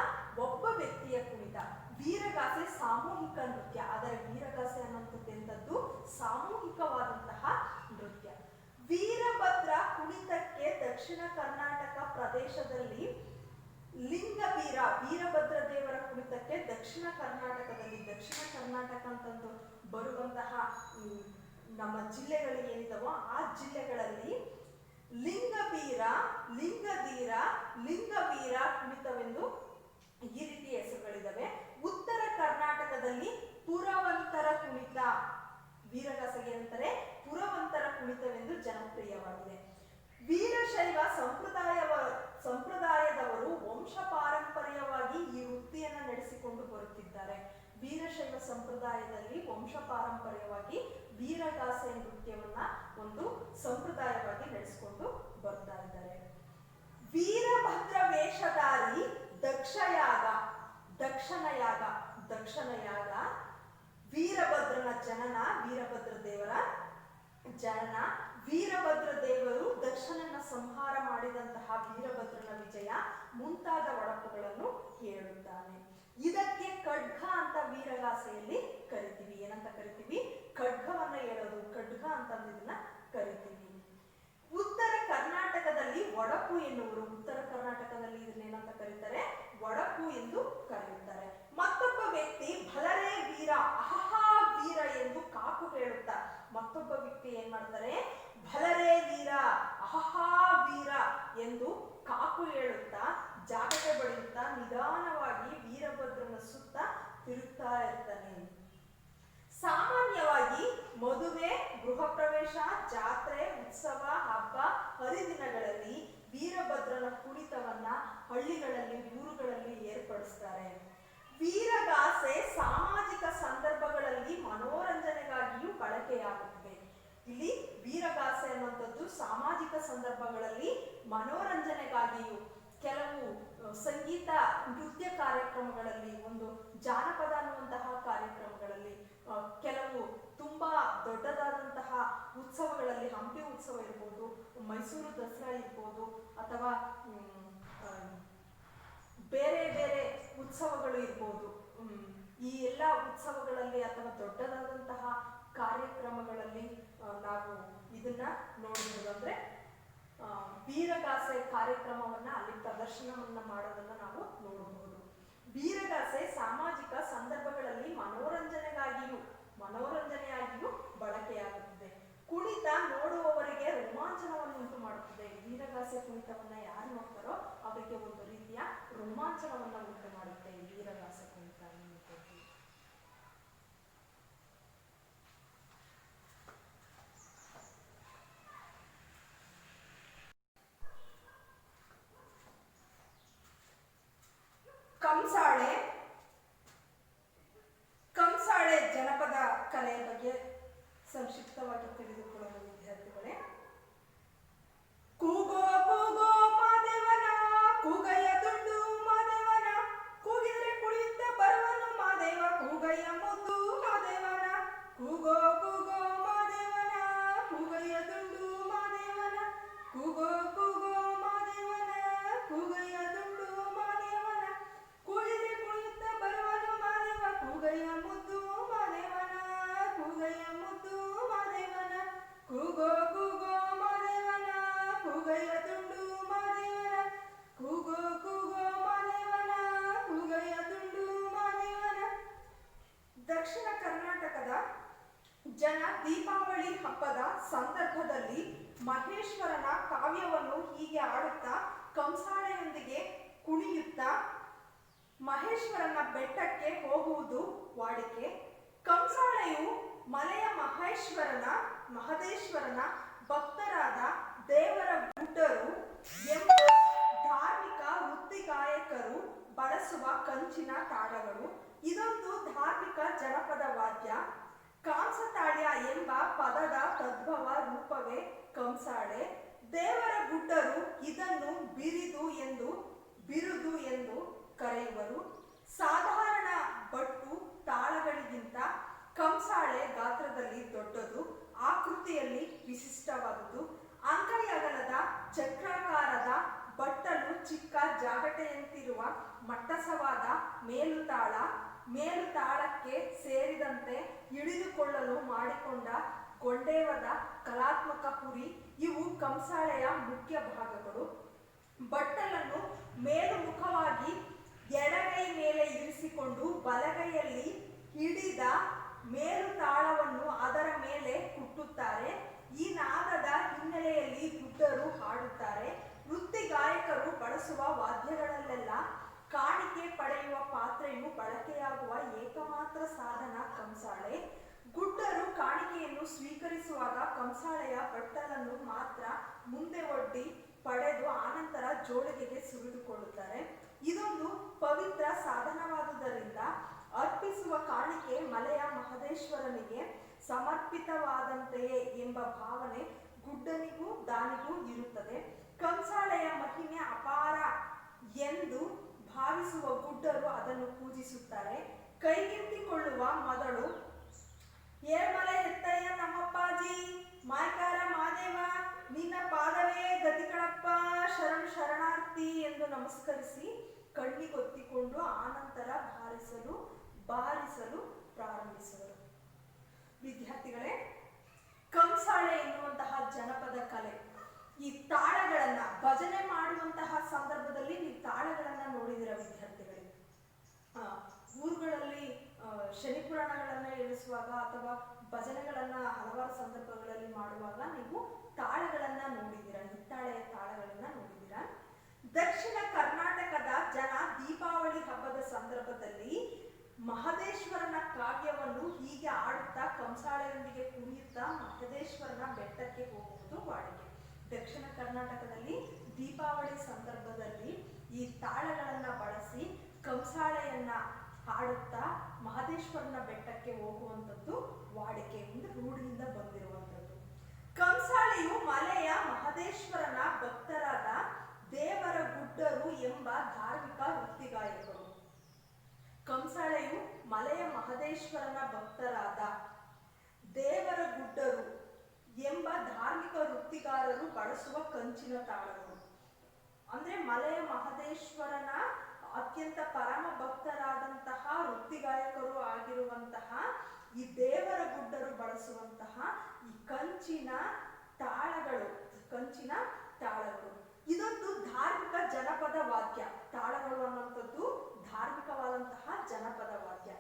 ಒಬ್ಬ ವ್ಯಕ್ತಿಯ ಕುಣಿತ. ವೀರಗಾಸೆ ಸಾಮೂಹಿಕ ನೃತ್ಯ, ಆದರೆ ವೀರಗಾಸೆ ಅನ್ನುವಂಥದ್ದು ಸಾಮೂಹಿಕವಾದಂತಹ ನೃತ್ಯ. ವೀರಭದ್ರ ಕುಣಿತಕ್ಕೆ ದಕ್ಷಿಣ ಕರ್ನಾಟಕ ಪ್ರದೇಶದಲ್ಲಿ ಲಿಂಗಬೀರ, ವೀರಭದ್ರ ದೇವರ ಕುಣಿತಕ್ಕೆ ದಕ್ಷಿಣ ಕರ್ನಾಟಕದಲ್ಲಿ, ದಕ್ಷಿಣ ಕರ್ನಾಟಕ ಅಂತಂದು ಬರುವಂತಹ ನಮ್ಮ ಜಿಲ್ಲೆಗಳು ಏನಿದಾವೋ ಆ ಜಿಲ್ಲೆಗಳಲ್ಲಿ ಲಿಂಗಬೀರ, ಲಿಂಗದೀರ, ಲಿಂಗವೀರ ಕುಣಿತವೆಂದು ಈ ರೀತಿಯ ಹೆಸರುಗಳಿದ್ದಾವೆ. ಉತ್ತರ ಕರ್ನಾಟಕದಲ್ಲಿ ಪುರವಂತರ ಕುಣಿತ, ವೀರಗಾಸೆಗೆ ಅಂತಾರೆ ಪುರವಂತರ ಕುಣಿತವೆಂದು ಜನಪ್ರಿಯವಾಗಿದೆ. ವೀರಶೈವ ಸಂಪ್ರದಾಯದವರು ವಂಶ ಪಾರಂಪರ್ಯವಾಗಿ ಈ ವೃತ್ತಿಯನ್ನ ನಡೆಸಿಕೊಂಡು ಬರುತ್ತಿದ್ದಾರೆ. ವೀರಶೈವ ಸಂಪ್ರದಾಯದಲ್ಲಿ ವಂಶ ಪಾರಂಪರ್ಯವಾಗಿ ವೀರಗಾಸೆ ನೃತ್ಯವನ್ನ ಒಂದು ಸಂಪ್ರದಾಯವಾಗಿ ನಡೆಸಿಕೊಂಡು ಬರ್ತಾ ಇದ್ದಾರೆ. ವೀರಭದ್ರ ವೇಷಧಾರಿ ದಕ್ಷಯಾಗ, ದಕ್ಷನಯಾಗ, ವೀರಭದ್ರನ ಜನನ, ವೀರಭದ್ರ ದೇವರ ಜನನ, ವೀರಭದ್ರ ದೇವರು ದಕ್ಷನನ್ನ ಸಂಹಾರ ಮಾಡಿದಂತಹ ವೀರಭದ್ರನ ವಿಜಯ ಮುಂತಾದ ಒಡಪುಗಳನ್ನು ಹೇಳುತ್ತಾನೆ. ಇದಕ್ಕೆ ಖಡ್ಗ ಅಂತ ವೀರಗಾಸೆಯಲ್ಲಿ ಕರಿತೀವಿ. ಏನಂತ ಕರಿತೀವಿ? ಖಡ್ಗವನ್ನ ಹೇಳೋದು, ಖಡ್ಗ ಅಂತ ಇದನ್ನ ಕರಿತೀವಿ. ಉತ್ತರ ಕರ್ನಾಟಕದಲ್ಲಿ ಒಡಪು ಎನ್ನುವರು. ಉತ್ತರ ಕರ್ನಾಟಕದಲ್ಲಿ ಇದನ್ನೇನಂತ ಕರೀತಾರೆ? ಒಡಪು ಎಂದು ಕರೆಯುತ್ತಾರೆ. ಮತ್ತೊಬ್ಬ ವ್ಯಕ್ತಿ ಭಲರೇ ವೀರ, ಅಹಹಾ ವೀರ ಎಂದು ಕಾಕು ಹೇಳುತ್ತಾ ಮತ್ತೊಬ್ಬ ವ್ಯಕ್ತಿ ಏನ್ ಮಾಡ್ತಾರೆ? ಭಲರೇ ವೀರ, ಅಹಹಾ ವೀರ ಎಂದು ಕಾಕು ಹೇಳುತ್ತಾ ಜಾಗಟೆ ಬಡಿಯುತ್ತಾ ನಿಧಾನವಾಗಿ ವೀರಭದ್ರನ ಸುತ್ತ ತಿರುಗ್ತಾ ಇರ್ತಾನೆ. ಸಾಮಾನ್ಯವಾಗಿ ಮದುವೆ, ಗೃಹ ಪ್ರವೇಶ, ಜಾತ್ರೆ, ಉತ್ಸವ, ಹಬ್ಬ, ಹರಿದಿನಗಳಲ್ಲಿ ವೀರಭದ್ರನ ಕುಣಿತವನ್ನ ಹಳ್ಳಿಗಳಲ್ಲಿ, ಊರುಗಳಲ್ಲಿ ಏರ್ಪಡಿಸ್ತಾರೆ. ವೀರಗಾಸೆ ಸಾಮಾಜಿಕ ಸಂದರ್ಭಗಳಲ್ಲಿ ಮನೋರಂಜನೆಗಾಗಿಯೂ ಬಳಕೆಯಾಗುತ್ತದೆ. ಇಲ್ಲಿ ವೀರಗಾಸೆ ಅನ್ನುವಂಥದ್ದು ಸಾಮಾಜಿಕ ಸಂದರ್ಭಗಳಲ್ಲಿ ಮನೋರಂಜನೆಗಾಗಿಯೂ, ಕೆಲವು ಸಂಗೀತ ನೃತ್ಯ ಕಾರ್ಯಕ್ರಮಗಳಲ್ಲಿ, ಒಂದು ಜಾನಪದ ಅನ್ನುವಂತಹ ಕಾರ್ಯಕ್ರಮಗಳಲ್ಲಿ, ಕೆಲವು ತುಂಬಾ ದೊಡ್ಡದಾದಂತಹ ಉತ್ಸವಗಳಲ್ಲಿ, ಹಂಪಿ ಉತ್ಸವ ಇರ್ಬೋದು, ಮೈಸೂರು ದಸರಾ ಇರ್ಬೋದು, ಅಥವಾ ಬೇರೆ ಬೇರೆ ಉತ್ಸವಗಳು ಇರ್ಬೋದು. ಈ ಎಲ್ಲ ಉತ್ಸವಗಳಲ್ಲಿ ಅಥವಾ ದೊಡ್ಡದಾದಂತಹ ಕಾರ್ಯಕ್ರಮಗಳಲ್ಲಿ ನಾವು ಇದನ್ನ ನೋಡಬಹುದು. ಅಂದ್ರೆ ವೀರಗಾಸೆ ಕಾರ್ಯಕ್ರಮವನ್ನ ಅಲ್ಲಿ ಪ್ರದರ್ಶನವನ್ನ ಮಾಡೋದನ್ನ ನಾವು ನೋಡಬಹುದು. ವೀರಗಾಸೆ ಸಾಮಾಜಿಕ ಸಂದರ್ಭಗಳಲ್ಲಿ ಮನೋರಂಜನೆಯಾಗಿಯೂ ಬಳಕೆಯಾಗುತ್ತದೆ. ಕುಣಿತ ನೋಡುವವರಿಗೆ ರೋಮಾಂಚನವನ್ನು ಉಂಟು ಮಾಡುತ್ತದೆ. ವೀರಗಾಸೆ ಕುಣಿತವನ್ನ ಯಾರು ನೋಡ್ತಾರೋ ಅವರಿಗೆ ಒಂದು ರೀತಿಯ ರೋಮಾಂಚನವನ್ನ ಉಂಟು ಮಾಡುತ್ತೆ ಈ ವೀರಗಾಸೆ ಕುಣಿತ ಅನ್ನುವಂಥದ್ದು. ಕಂಸಾಳೆ ಜನಪದ ಕಲೆಯ ಬಗ್ಗೆ ಸಂಕ್ಷಿಪ್ತವಾಗಿ ತಿಳಿದುಕೊಳ್ಳಲು ವಿದ್ಯಾರ್ಥಿಗಳೇ, ಕೂಗೋ ಕೂಗೋ ಮಾದೇವನ, ಕೂಗಯ್ಯ ದುಡ್ಡು ಮಾದೇವನ, ಕೂಗಿದರೆ ಕುಳಿಯುತ್ತ ಬರುವನು ಮಾದೇವ, ಕೂಗಯ್ಯ ಮುದ್ದು ಮಾದೇವನ, ಕೂಗೋ ಕೂಗೋ ಮಾದೇವನ, ಕೂಗಯ್ಯ ದುಡ್ಡು ಮಾದೇವನ, ಕೂಗೋ ಕೂಗೋ ಮಾದೇವನ, ಕೂಗಯ್ಯ ದುಡ್ಡು ಮಾದೇವನ, ಕೂಗಿದರೆ ಕುಳಿಯುತ್ತ ಬರುವನು ಮಾದೇವ, ಕೂಗಯ್ಯ ಮುದ್ದು ಮಾದೇವನ, ಕೂಗಯ್ಯ ಮುದ್ದು ಮಾದೇವನ, ಕೂಗೋ ಕೂಗೋ ಮಾದೇವನ, ಕೂಗಯ್ಯ ದುಂಡು ಮಾದೇವನ, ಕೂಗೋ ಕೂಗೋ ಮಾದೇವನ, ಕೂಗಯ್ಯ ದುಂಡು ಮಾದೇವನ. ದಕ್ಷಿಣ ಕರ್ನಾಟಕದ ಜನ ದೀಪಾವಳಿ ಹಬ್ಬದ ಸಂದರ್ಭದಲ್ಲಿ ಮಹೇಶ್ವರನ ಕಾವ್ಯವನ್ನು ಹೀಗೆ ಆಡುತ್ತಾ ಕಂಸಾಳೆಯೊಂದಿಗೆ ಕುಣಿಯುತ್ತಾ ಮಹೇಶ್ವರನ ಬೆಟ್ಟಕ್ಕೆ ಹೋಗುವುದು ವಾಡಿಕೆ. ಕಂಸಾಳೆಯು ಮಲೆಯ ಮಹದೇಶ್ವರನ ಭಕ್ತರಾದ ದೇವರ ಗುಡ್ಡರು ಎಂಬ ಧಾರ್ಮಿಕ ವೃತ್ತಿಗಾಯಕರು ಬಳಸುವ ಕಂಚಿನ ತಾಳಗಳು. ಇದೊಂದು ಧಾರ್ಮಿಕ ಜನಪದ ವಾದ್ಯ. ಕಾಂಸತಾಳ್ಯ ಎಂಬ ಪದದ ತದ್ಭವ ರೂಪವೇ ಕಂಸಾಳೆ. ದೇವರ ಗುಡ್ಡರು ಇದನ್ನು ಬಿರುದು ಎಂದು ಕರೆಯುವರು. ಸಾಧಾರಣ ಬಟ್ಟು ತಾಳಗಳಿಗಿಂತ ಕಂಸಾಳೆ ಗಾತ್ರದಲ್ಲಿ ದೊಡ್ಡದು, ಆಕೃತಿಯಲ್ಲಿ ವಿಶಿಷ್ಟವಾದುದು. ಅಂಗೈ ಅಗಲದ ಚಕ್ರಾಕಾರದ ಬಟ್ಟಲು ಚಿಕ್ಕ ಜಾಗಟೆಯಂತಿರುವ ಮಟ್ಟಸವಾದ ಮೇಲುತಾಳಕ್ಕೆ ಸೇರಿದಂತೆ ಹಿಡಿದುಕೊಳ್ಳಲು ಮಾಡಿಕೊಂಡ ಗೊಂಡೇವದ ಕಲಾತ್ಮಕ ಪುರಿ ಇವು ಕಂಸಾಳೆಯ ಮುಖ್ಯ ಭಾಗಗಳು. ಬಟ್ಟಲನ್ನು ಮೇಲುಮುಖವಾಗಿ ಎಡಗೈ ಮೇಲೆ ಇರಿಸಿಕೊಂಡು ಬಲಗೈಯಲ್ಲಿ ಹಿಡಿದ ಮೇಲುತಾಳವನ್ನು ಅದರ ಮೇಲೆ ಕುಟ್ಟುತ್ತಾರೆ. ಈ ನಾದದ ಹಿನ್ನೆಲೆಯಲ್ಲಿ ಗುಡ್ಡರು ಹಾಡುತ್ತಾರೆ. ವೃತ್ತಿಗಾಯಕರು ಬಳಸುವ ವಾದ್ಯಗಳಲ್ಲೆಲ್ಲ ಕಾಣಿಕೆ ಪಡೆಯುವ ಪಾತ್ರೆಯು ಬಳಕೆಯಾಗುವ ಏಕಮಾತ್ರ ಸಾಧನ ಕಂಸಾಳೆ. ಗುಡ್ಡರು ಕಾಣಿಕೆಯನ್ನು ಸ್ವೀಕರಿಸುವಾಗ ಕಂಸಾಳೆಯ ಬಟ್ಟಲನ್ನು ಮಾತ್ರ ಮುಂದೆ ಒಡ್ಡಿ ಪಡೆದು ಆನಂತರ ಜೋಳಿಗೆಗೆ ಸುರಿದುಕೊಳ್ಳುತ್ತಾರೆ. ಇದೊಂದು ಪವಿತ್ರ ಸಾಧನವಾದುದರಿಂದ ಅರ್ಪಿಸುವ ಕಾಣಿಕೆ ಮಲೆಯ ಮಹದೇಶ್ವರನಿಗೆ ಸಮರ್ಪಿತವಾದಂತೆಯೇ ಎಂಬ ಭಾವನೆ ಗುಡ್ಡನಿಗೂ ದಾನಿಗೂ ಇರುತ್ತದೆ. ಕಂಸಾಳೆಯ ಮಹಿಮೆ ಅಪಾರ ಎಂದು ಭಾವಿಸುವ ಗುಡ್ಡರು ಅದನ್ನು ಪೂಜಿಸುತ್ತಾರೆ. ಕೈಗೆತ್ತಿಕೊಳ್ಳುವ ಮೊದಲು ಏಳ್ಮಲೆ ಎತ್ತಯ್ಯ ನಮ್ಮಪ್ಪಾಜಿ ಮಾಯ್ಕಾರ ಮಾದೇವ ನಿನ್ನ ಪಾದವೇ ಗತಿಗಳಪ್ಪ ಶರಣು ಶರಣಾರ್ಥಿ ಎಂದು ನಮಸ್ಕರಿಸಿ ಕಣ್ಣಿಗೊತ್ತಿಕೊಂಡು ಆನಂತರ ಬಾರಿಸಲು ಪ್ರಾರಂಭಿಸುವರು. ವಿದ್ಯಾರ್ಥಿಗಳೇ, ಕಂಸಾಳೆ ಎನ್ನುವಂತಹ ಜನಪದ ಕಲೆ, ಈ ತಾಳಗಳನ್ನ ಭಜನೆ ಮಾಡುವಂತಹ ಸಂದರ್ಭದಲ್ಲಿ ನೀವು ತಾಳಗಳನ್ನ ನೋಡಿದಿರ ವಿದ್ಯಾರ್ಥಿಗಳೇ. ಊರುಗಳಲ್ಲಿ ಶನಿ ಪುರಾಣಗಳನ್ನ ಹೇಳಿಸುವಾಗ ಅಥವಾ ಭಜನೆಗಳನ್ನ ಹಲವಾರು ಸಂದರ್ಭಗಳಲ್ಲಿ ಮಾಡುವಾಗ ನೀವು ತಾಳಗಳನ್ನ ನೋಡಿದ್ದೀರಾ, ಹಿತ್ತಾಳೆಯ ತಾಳಗಳನ್ನ ನೋಡಿದ್ದೀರಾ. ದಕ್ಷಿಣ ಕರ್ನಾಟಕದ ಜನ ದೀಪಾವಳಿ ಹಬ್ಬದ ಸಂದರ್ಭದಲ್ಲಿ ಮಹದೇಶ್ವರನ ಕಾವ್ಯವನ್ನು ಹೀಗೆ ಆಡುತ್ತಾ ಕಂಸಾಳೆಯೊಂದಿಗೆ ಕುಣಿಯುತ್ತಾ ಮಹದೇಶ್ವರನ ಬೆಟ್ಟಕ್ಕೆ ಹೋಗುವುದು ವಾಡಿಕೆ. ದಕ್ಷಿಣ ಕರ್ನಾಟಕದಲ್ಲಿ ದೀಪಾವಳಿ ಸಂದರ್ಭದಲ್ಲಿ ಈ ತಾಳಗಳನ್ನ ಬಳಸಿ ಕಂಸಾಳೆಯನ್ನ ಹಾಡುತ್ತಾ ಮಹದೇಶ್ವರನ ಬೆಟ್ಟಕ್ಕೆ ಹೋಗುವಂಥದ್ದು ವಾಡಿಕೆ, ಒಂದು ರೂಢಿಯಿಂದ ಬಂದಿರುವಂಥದ್ದು. ಕಂಸಾಳೆಯು ಮಲೆಯ ಮಹದೇಶ್ವರನ ಭಕ್ತರಾದ ದೇವರ ಗುಡ್ಡರು ಎಂಬ ಧಾರ್ಮಿಕ ವೃತ್ತಿಗಾಯಕರು. ಕಂಸಾಳೆಯು ಮಲೆಯ ಮಹದೇಶ್ವರನ ಭಕ್ತರಾದ ದೇವರ ಗುಡ್ಡರು ಎಂಬ ಧಾರ್ಮಿಕ ವೃತ್ತಿಗಾರರು ಬಳಸುವ ಕಂಚಿನ ತಾಳಗಳು. ಅಂದ್ರೆ ಮಲೆಯ ಮಹದೇಶ್ವರನ ಅತ್ಯಂತ ಪರಮ ಭಕ್ತರಾದಂತಹ ವೃತ್ತಿಗಾಯಕರು ಆಗಿರುವಂತಹ ಈ ದೇವರ ಗುಡ್ಡರು ಬಳಸುವಂತಹ ಈ ಕಂಚಿನ ತಾಳಗಳು. ಇದೊಂದು ಧಾರ್ಮಿಕ ಜನಪದ ವಾದ್ಯ. ತಾಳಗಳು ಅನ್ನುವಂಥದ್ದು ಧಾರ್ಮಿಕವಾದಂತಹ ಜನಪದ ವಾದ್ಯ.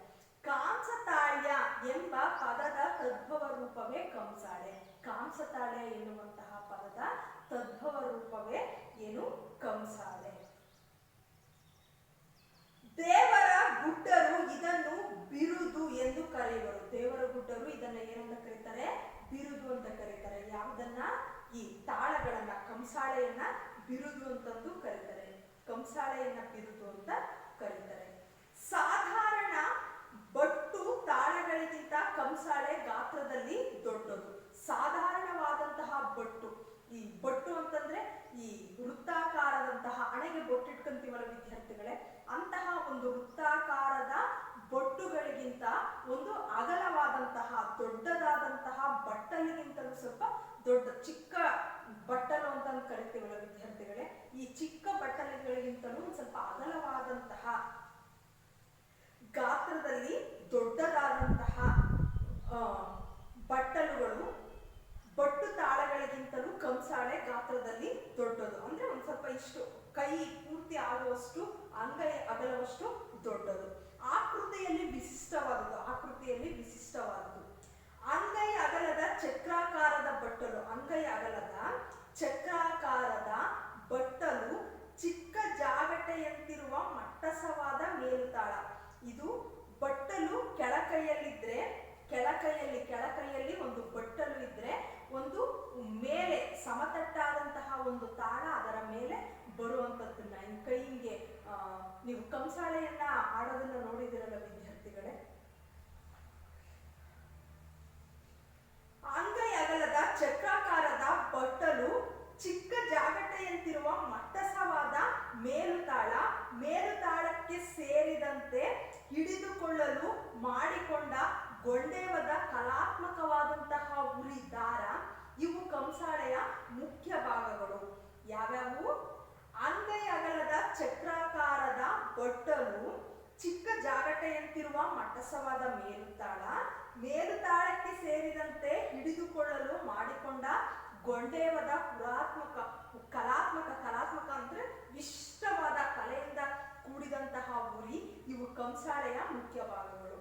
ಕಾಂಸತಾಳ್ಯ ಎಂಬ ಪದದ ತದ್ಭವ ರೂಪವೇ ಕಂಸಾಳೆ. ಕಾಂಸತಾಳ್ಯ ಎನ್ನುವಂತಹ ಪದದ ತದ್ಭವ ರೂಪವೇ ಏನು? ಕಂಸಾಳೆ. ದೇವರ ಗುಡ್ಡರು ಇದನ್ನು ಬಿರುದು ಎಂದು ಕರೆಯುವರು. ದೇವರ ಗುಡ್ಡರು ಇದನ್ನ ಏನಂತ ಕರೀತಾರೆ? ಬಿರುದು ಅಂತ ಕರೀತಾರೆ. ಯಾವುದನ್ನ? ಈ ತಾಳಗಳನ್ನ, ಕಂಸಾಳೆಯನ್ನ ಬಿರುದು ಅಂತಂದು ಕರೀತಾರೆ. ಕಂಸಾಳೆಯನ್ನ ಬಿರುದು ಅಂತ ಕರೀತಾರೆ. ಸಾಧಾರಣ ಬಟ್ಟು ತಾಳಗಳಿಗಿಂತ ಕಂಸಾಳೆ ಗಾತ್ರದಲ್ಲಿ ದೊಡ್ಡದು. ಸಾಧಾರಣವಾದಂತಹ ಬಟ್ಟು, ಈ ಬಟ್ಟು ಅಂತಂದ್ರೆ ಈ ವೃತ್ತಾಕಾರದಂತಹ, ಹಣೆಗೆ ಬೊಟ್ಟಿಟ್ಕೊಂತೀವಲ್ಲ ವಿದ್ಯಾರ್ಥಿಗಳೇ, ಅಂತಹ ಒಂದು ವೃತ್ತಾಕಾರದ ಬೊಟ್ಟುಗಳಿಗಿಂತ ಒಂದು ಅಗಲವಾದಂತಹ ದೊಡ್ಡದಾದಂತಹ ಬಟ್ಟಲಿಗಿಂತಲೂ ಸ್ವಲ್ಪ ದೊಡ್ಡ, ಚಿಕ್ಕ ಬಟ್ಟಲು ಅಂತ ಕರಿತೀವಲ್ಲ ವಿದ್ಯಾರ್ಥಿಗಳೇ, ಈ ಚಿಕ್ಕ ಬಟ್ಟಲುಗಳಿಗಿಂತಲೂ ಒಂದು ಸ್ವಲ್ಪ ಅಗಲವಾದಂತಹ ಗಾತ್ರದಲ್ಲಿ ದೊಡ್ಡದಾದಂತಹ ಬಟ್ಟಲುಗಳು ಬಟ್ಟು ತಾಳಗಳಿಗಿಂತಲೂ ಕಂಸಾಳೆ ಗಾತ್ರದಲ್ಲಿ ದೊಡ್ಡದು. ಅಂದ್ರೆ ಒಂದು ಸ್ವಲ್ಪ ಇಷ್ಟು ಕೈ ಪೂರ್ತಿ ಆಗುವಷ್ಟು, ಅಂಗೈ ಅಗಲವಷ್ಟು ದೊಡ್ಡದು. ಆಕೃತಿಯಲ್ಲಿ ವಿಶಿಷ್ಟವಾದುದು. ಅಂಗೈ ಅಗಲದ ಚಕ್ರಾಕಾರದ ಬಟ್ಟಲು. ಅಂಗೈ ಅಗಲದ ಚಕ್ರಾಕಾರದ ಬಟ್ಟಲು ಚಿಕ್ಕ ಜಾಗಟೆಯಂತಿರುವ ಮಟ್ಟಸವಾದ ಮೇಲುತಾಳ. ಇದು ಬಟ್ಟಲು ಕೆಳಕೈಯಲ್ಲಿ ಒಂದು ಬಟ್ಟಲು ಇದ್ರೆ, ಒಂದು ಮೇಲೆ ಸಮತಟ್ಟಾದಂತಹ ಒಂದು ತಾಳ ಅದರ ಮೇಲೆ ಬರುವಂತದ್ದನ್ನ ಕೈಗೆ ನೀವು ಕಂಸಾಳೆಯನ್ನ ಆಡೋದನ್ನ ನೋಡಿದಿರಲ್ಲ ವಿದ್ಯಾರ್ಥಿಗಳೇ. ಅಂಗೈ ಅಗಲದ ಚಕ್ರಾಕಾರದ ಬಟ್ಟಲು ಚಿಕ್ಕ ಜಾಗಟೆಯಂತಿರುವ ಮಟ್ಟಸವಾದ ಮೇಲುತಾಳಕ್ಕೆ ಸೇರಿದಂತೆ ಹಿಡಿದುಕೊಳ್ಳಲು ಮಾಡಿಕೊಂಡ ಗೊಂಡೇವದ ಕಲಾತ್ಮಕವಾದಂತಹ ಉರಿ ದಾರ. ಇವು ಕಂಸಾಳೆಯ ಮುಖ್ಯ ಭಾಗಗಳು. ಯಾವ್ಯಾವು? ಅಂಗೈ ಅಗಲದ ಚಕ್ರಾಕಾರದ ಬಟ್ಟಲು, ಚಿಕ್ಕ ಜಾಗಟೆಯಂತಿರುವ ಮಟ್ಟಸವಾದ ಮೇಲುತಾಳಕ್ಕೆ ಸೇರಿದಂತೆ ಹಿಡಿದುಕೊಳ್ಳಲು ಮಾಡಿಕೊಂಡ ಗೊಂಡೇವದ ಕಲಾತ್ಮಕ ಅಂದ್ರೆ ವಿಶಿಷ್ಟವಾದ ಕಲೆಯಿಂದ ಕೂಡಿದಂತಹ ಉರಿ. ಇವು ಕಂಸಾಳೆಯ ಮುಖ್ಯ ಭಾಗಗಳು.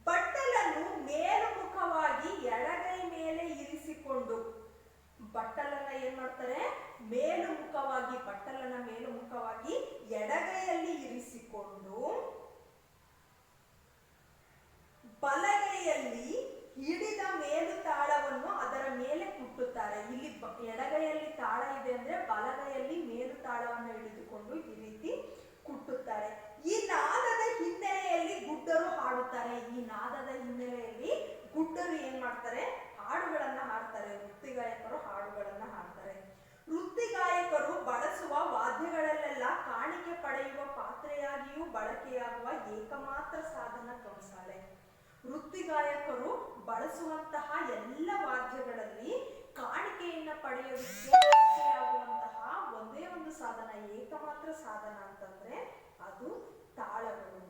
ಬಟ್ಟಲನ್ನು ಮೇಲುಮುಖವಾಗಿ ಎಡಗೈ ಮೇಲೆ ಇರಿಸಿಕೊಂಡು, ಬಟ್ಟಲನ್ನ ಏನ್ ಮಾಡ್ತಾರೆ? ಬಟ್ಟಲನ್ನ ಮೇಲುಮುಖವಾಗಿ ಎಡಗೈಯಲ್ಲಿ ಇರಿಸಿಕೊಂಡು ಬಲಗೈಯಲ್ಲಿ ಹಿಡಿದ ಮೇಲುತಾಳವನ್ನು ಅದರ ಮೇಲೆ ಕುಟ್ಟುತ್ತಾರೆ. ಇಲ್ಲಿ ಎಡಗೈಯಲ್ಲಿ ತಾಳ ಇದೆ ಅಂದ್ರೆ ಬಲಗೈಯಲ್ಲಿ ಮೇಲುತಾಳವನ್ನು ಹಿಡಿದುಕೊಂಡು ಈ ರೀತಿ ಕುಟ್ಟುತ್ತಾರೆ. ಈ ನಾದದ ಹಿನ್ನೆಲೆಯಲ್ಲಿ ಗುಡ್ಡರು ಹಾಡುತ್ತಾರೆ. ಗುಡ್ಡರು ಏನ್ ಮಾಡ್ತಾರೆ? ಹಾಡುಗಳನ್ನ ಹಾಡ್ತಾರೆ. ವೃತ್ತಿಗಾಯಕರು ಹಾಡುಗಳನ್ನ ಹಾಡ್ತಾರೆ. ವೃತ್ತಿಗಾಯಕರು ಬಳಸುವ ವಾದ್ಯಗಳಲ್ಲೆಲ್ಲ ಕಾಣಿಕೆ ಪಡೆಯುವ ಪಾತ್ರೆಯಾಗಿಯೂ ಬಳಕೆಯಾಗುವ ಏಕಮಾತ್ರ ಸಾಧನ ಕಂಸಾಳೆ. ವೃತ್ತಿಗಾಯಕರು ಬಳಸುವಂತಹ ಎಲ್ಲ ವಾದ್ಯಗಳಲ್ಲಿ ಕಾಣಿಕೆಯನ್ನು ಪಡೆಯೋದಕ್ಕೆ ಆಗುವಂತಹ ಒಂದೇ ಒಂದು ಸಾಧನ, ಏಕಮಾತ್ರ ಸಾಧನ ಅಂತಂದ್ರೆ ಅದು ತಾಳಗಳು.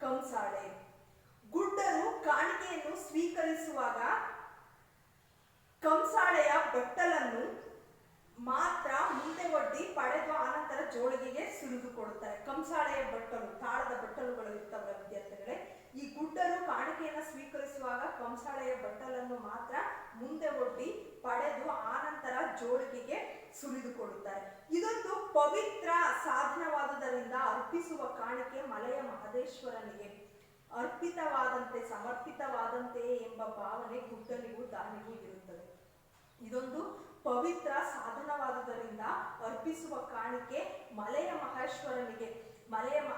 ಕಂಸಾಳೆ. ಗುಡ್ಡರು ಕಾಣಿಕೆಯನ್ನು ಸ್ವೀಕರಿಸುವಾಗ ಕಂಸಾಳೆಯ ಬಟ್ಟಲನ್ನು ಮಾತ್ರ ಮುಂದೆ ಒಡ್ಡಿ ಪಡೆದು ಆನಂತರ ಜೋಳಿಗೆಗೆ ಸುರಿದುಕೊಡುತ್ತಾರೆ. ಕಂಸಾಳೆಯ ಬಟ್ಟಲು, ತಾಳದ ಬಟ್ಟಲುಗಳು ಇರ್ತವೆ ವಿದ್ಯಾರ್ಥಿಗಳೇ. ಈ ಗುಡ್ಡರು ಕಾಣಿಕೆಯನ್ನು ಸ್ವೀಕರಿಸುವಾಗ ಕಂಸಾಳೆಯ ಬಟ್ಟಲನ್ನು ಮಾತ್ರ ಮುಂದೆ ಒಡ್ಡಿ ಪಡೆದು ಆನಂತರ ಜೋಳಿಗೆಗೆ ಸುರಿದುಕೊಡುತ್ತಾರೆ. ಇದೊಂದು ಪವಿತ್ರ ಸಾಧನವಾದುದರಿಂದ ಅರ್ಪಿಸುವ ಕಾಣಿಕೆ ಮಲೆಯ ಮಹದೇಶ್ವರನಿಗೆ ಅರ್ಪಿತವಾದಂತೆ ಸಮರ್ಪಿತವಾದಂತೆ ಎಂಬ ಭಾವನೆ ಗುಡ್ಡನಿಗೂ ದಾನಿಗೂ ಇರುತ್ತದೆ. ಇದೊಂದು ಪವಿತ್ರ ಸಾಧನವಾದುದರಿಂದ ಅರ್ಪಿಸುವ ಕಾಣಿಕೆ ಮಲೆಯ ಮಹೇಶ್ವರನಿಗೆ,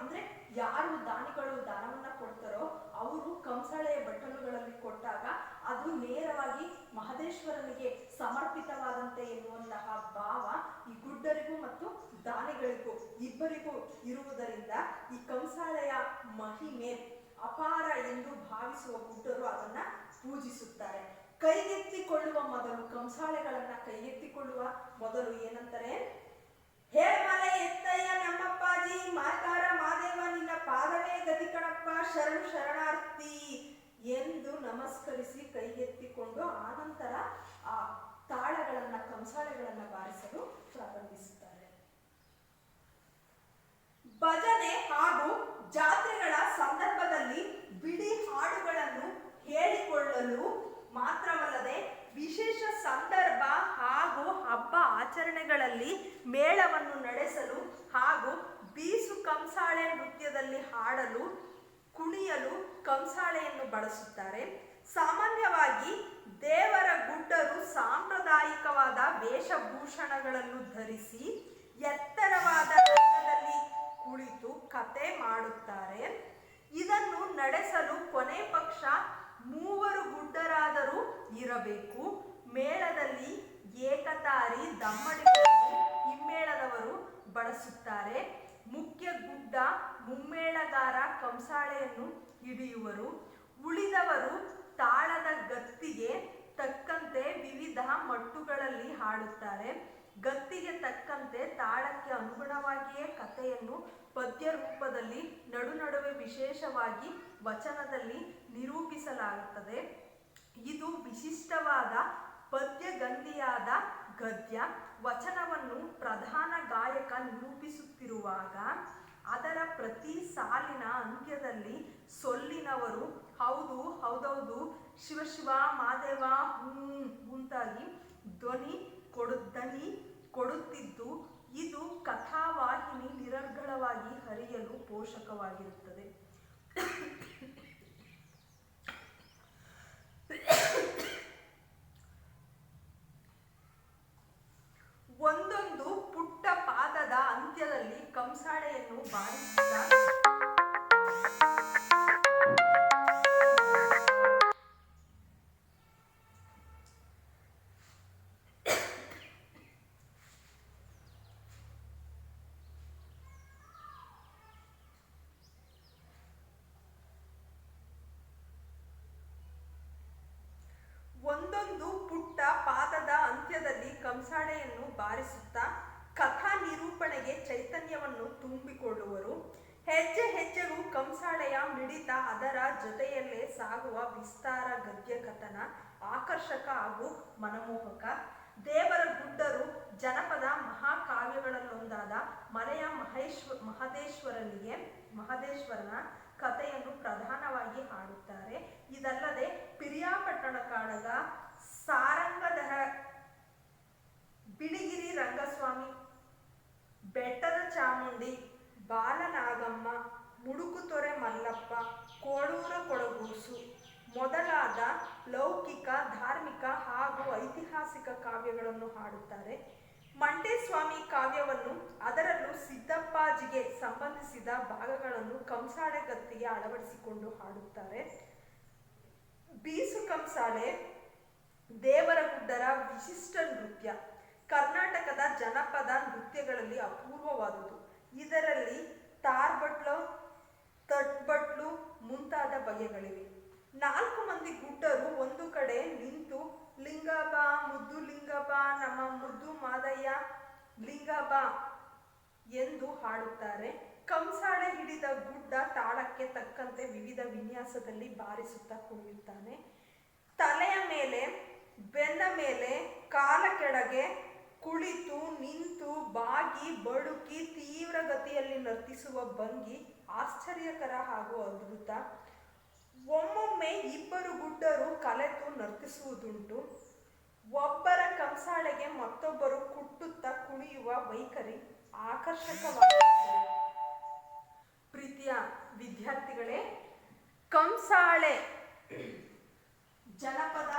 ಅಂದ್ರೆ ಯಾರು ದಾನಿಗಳು ದಾನವನ್ನ ಕೊಡ್ತಾರೋ ಅವರು ಕಂಸಾಳೆಯ ಬಟ್ಟಲುಗಳಲ್ಲಿ ಕೊಟ್ಟಾಗ ಅದು ನೇರವಾಗಿ ಮಹದೇಶ್ವರನಿಗೆ ಸಮರ್ಪಿತವಾದಂತೆ ಎನ್ನುವಂತಹ ಭಾವ ಈ ಗುಡ್ಡರಿಗೂ ಮತ್ತು ದಾನಿಗಳಿಗೂ ಇಬ್ಬರಿಗೂ ಇರುವುದರಿಂದ ಈ ಕಂಸಾಳೆಯ ಮಹಿಮೆ ಅಪಾರ ಎಂದು ಭಾವಿಸುವ ಗುಡ್ಡರು ಅದನ್ನ ಪೂಜಿಸುತ್ತಾರೆ. ಕೈಗೆತ್ತಿಕೊಳ್ಳುವ ಮೊದಲು, ಕಂಸಾಳೆಗಳನ್ನ ಕೈಗೆತ್ತಿಕೊಳ್ಳುವ ಮೊದಲು ಏನಂತಾರೆ? ಹೇಮಲೆ ಎತ್ತಯ್ಯ ನಮ್ಮಪ್ಪಾಜಿ ಮಾತಾರ ಮಾದೇವ ನಿನ್ನ ಪಾದವೇ ಗತಿ ಕಣಪ್ಪ ಶರಣು ಶರಣಾರ್ಥಿ ಎಂದು ನಮಸ್ಕರಿಸಿ ಕೈಗೆತ್ತಿಕೊಂಡು ಆನಂತರ ಆ ತಾಳಗಳನ್ನ ಕಂಸಾಳೆಗಳನ್ನ ಬಾರಿಸಲು ಪ್ರಾರಂಭಿಸುತ್ತಾರೆ. ಭಜನೆ ಹಾಗೂ ಜಾತ್ರೆಗಳ ಸಂದರ್ಭದಲ್ಲಿ ಬಿಡಿ ಹಾಡುಗಳನ್ನು ಹೇಳಿಕೊಳ್ಳಲು ಮಾತ್ರವಲ್ಲದೆ ವಿಶೇಷ ಸಂದರ್ಭ ಹಾಗೂ ಹಬ್ಬ ಆಚರಣೆಗಳಲ್ಲಿ ಮೇಳವನ್ನು ನಡೆಸಲು ಹಾಗೂ ಬೀಸು ಕಂಸಾಳೆ ನೃತ್ಯದಲ್ಲಿ ಹಾಡಲು ಕುಣಿಯಲು ಕಂಸಾಳೆಯನ್ನು ಬಳಸುತ್ತಾರೆ. ಸಾಮಾನ್ಯವಾಗಿ ದೇವರ ಗುಡ್ಡರು ಸಾಂಪ್ರದಾಯಿಕವಾದ ವೇಷಭೂಷಣಗಳನ್ನು ಧರಿಸಿ ಎತ್ತರವಾದ ರಂಗದಲ್ಲಿ ಕುಳಿತು ಕತೆ ಮಾಡುತ್ತಾರೆ. ಇದನ್ನು ನಡೆಸಲು ಕೊನೆ ಪಕ್ಷ 3 ಗುಡ್ಡರಾದರೂ ಇರಬೇಕು. ಮೇಳದಲ್ಲಿ ಏಕತಾರಿ ದಮ್ಮಡಿಗಳನ್ನು ಹಿಮ್ಮೇಳದವರು ಬಳಸುತ್ತಾರೆ. ಮುಖ್ಯ ಗುಡ್ಡ ಮುಮ್ಮೇಳಗಾರ ಕಂಸಾಳೆಯನ್ನು ಹಿಡಿಯುವರು. ಉಳಿದವರು ತಾಳದ ಗತ್ತಿಗೆ ತಕ್ಕಂತೆ ವಿವಿಧ ಮಟ್ಟುಗಳಲ್ಲಿ ಹಾಡುತ್ತಾರೆ. ಗತ್ತಿಗೆ ತಕ್ಕಂತೆ ತಾಳಕ್ಕೆ ಅನುಗುಣವಾಗಿಯೇ ಕಥೆಯನ್ನು ಪದ್ಯ ರೂಪದಲ್ಲಿ ನಡುವೆ ವಿಶೇಷವಾಗಿ ವಚನದಲ್ಲಿ ನಿರೂಪಿಸಲಾಗುತ್ತದೆ. ಇದು ವಿಶಿಷ್ಟವಾದ ಪದ್ಯಗಂಧಿಯಾದ ಗದ್ಯ. ವಚನವನ್ನು ಪ್ರಧಾನ ಗಾಯಕ ನಿರೂಪಿಸುತ್ತಿರುವಾಗ ಅದರ ಪ್ರತಿ ಸಾಲಿನ ಅಂತ್ಯದಲ್ಲಿ ಸೊಲ್ಲಿನವರು ಹೌದು ಹೌದೌದು ಶಿವ ಶಿವ ಮಾದೇವ ಮುಂತಾಗಿ ಧ್ವನಿ ಕೊಡುತ್ತಿದ್ದು ಇದು ಕಥಾವಾಹಿನಿ ನಿರರ್ಗಳವಾಗಿ ಹರಿಯಲು ಪೋಷಕವಾಗಿರುತ್ತದೆ. ಒಂದೊಂದು ಪುಟ್ಟ ಪಾದದ ಅಂತ್ಯದಲ್ಲಿ ಕಂಸಾಳೆಯನ್ನು ಬಾರಿಸಿದ ಒಂದೊಂದು ಪುಟ್ಟ ಪಾದದ ಅಂತ್ಯದಲ್ಲಿ ಕಂಸಾಳೆಯನ್ನು ಬಾರಿಸುತ್ತಾ ಕಥಾ ನಿರೂಪಣೆಗೆ ಚೈತನ್ಯವನ್ನು ತುಂಬಿಕೊಳ್ಳುವರು. ಹೆಜ್ಜೆ ಹೆಜ್ಜೆಗೂ ಕಂಸಾಳೆಯ ಮಿಡಿತ, ಅದರ ಜೊತೆಯಲ್ಲೇ ಸಾಗುವ ವಿಸ್ತಾರ ಗದ್ಯ ಕಥನ ಆಕರ್ಷಕ ಹಾಗೂ ಮನಮೋಹಕ. ದೇವರ ಗುಡ್ಡರು ಜನಪದ ಮಹಾಕಾವ್ಯಗಳಲ್ಲೊಂದಾದ ಮಲೆಯ ಮಹದೇಶ್ವರನ ಕಥೆಯನ್ನು ಪ್ರಧಾನವಾಗಿ ಹಾಡುತ್ತಾರೆ. ಇದಲ್ಲದೆ ಪಿರಿಯಾಪಟ್ಟಣ ಕಾಳಗ, ಸಾರಂಗಧರ, ಬಿಳಿಗಿರಿ ರಂಗಸ್ವಾಮಿ, ಬೆಟ್ಟದ ಚಾಮುಂಡಿ, ಬಾಲನಾಗಮ್ಮ, ಮುಡುಕುತೊರೆ ಮಲ್ಲಪ್ಪ, ಕೋಳೂರ ಕೊಡಗೂಸು ಮೊದಲಾದ ಲೌಕಿಕ, ಧಾರ್ಮಿಕ ಹಾಗೂ ಐತಿಹಾಸಿಕ ಕಾವ್ಯಗಳನ್ನು ಹಾಡುತ್ತಾರೆ. ಮಂಟೇಸ್ವಾಮಿ ಕಾವ್ಯವನ್ನು, ಅದರಲ್ಲೂ ಸಿದ್ದಪ್ಪಾಜಿಗೆ ಸಂಬಂಧಿಸಿದ ಭಾಗಗಳನ್ನು ಕಂಸಾಳೆ ಗತ್ತಿಗೆ ಅಳವಡಿಸಿಕೊಂಡು ಹಾಡುತ್ತಾರೆ. ಬೀಸು ಕಂಸಾಳೆ ದೇವರ ಗುಡ್ಡರ ವಿಶಿಷ್ಟ ನೃತ್ಯ. ಕರ್ನಾಟಕದ ಜನಪದ ನೃತ್ಯಗಳಲ್ಲಿ ಅಪೂರ್ವವಾದುದು. ಇದರಲ್ಲಿ ತಾರ್ಬಟ್ಲು, ತಟ್ಬಟ್ಲು ಮುಂತಾದ ಬಗೆಗಳಿವೆ. 4 ಮಂದಿ ಗುಡ್ಡರು ಒಂದು ಕಡೆ ನಿಂತು ಲಿಂಗಬ ಮುದ್ದು ಲಿಂಗಬ ನಮ್ಮ ಮುದ್ದು ಮಾದಯ್ಯ ಲಿಂಗಬ ಎಂದು ಹಾಡುತ್ತಾರೆ. ಕಂಸಾಳೆ ಹಿಡಿದ ಗುಡ್ಡ ತಾಳಕ್ಕೆ ತಕ್ಕಂತೆ ವಿವಿಧ ವಿನ್ಯಾಸದಲ್ಲಿ ಬಾರಿಸುತ್ತಾ ಕುಣಿಯುತ್ತಾನೆ. ತಲೆಯ ಮೇಲೆ, ಬೆನ್ನ ಮೇಲೆ, ಕಾಲ ಕೆಳಗೆ ಕುಳಿತು ನಿಂತು ಬಾಗಿ ಬಡುಕಿ ತೀವ್ರ ಗತಿಯಲ್ಲಿ ನರ್ತಿಸುವ ಭಂಗಿ ಆಶ್ಚರ್ಯಕರ ಹಾಗೂ ಅದ್ಭುತ. ಒಮ್ಮೊಮ್ಮೆ ಇಬ್ಬರು ಗುಡ್ಡರು ಕಲೆತು ನರ್ತಿಸುವುದುಂಟು. ಒಬ್ಬರ ಕಂಸಾಳೆಗೆ ಮತ್ತೊಬ್ಬರು ಕುಟ್ಟುತ್ತಾ ಕುಣಿಯುವ ವೈಖರಿ ಆಕರ್ಷಕವಾಗಿರುತ್ತದೆ. ಪ್ರೀತಿಯ ವಿದ್ಯಾರ್ಥಿಗಳೇ, ಕಂಸಾಳೆ ಜನಪದ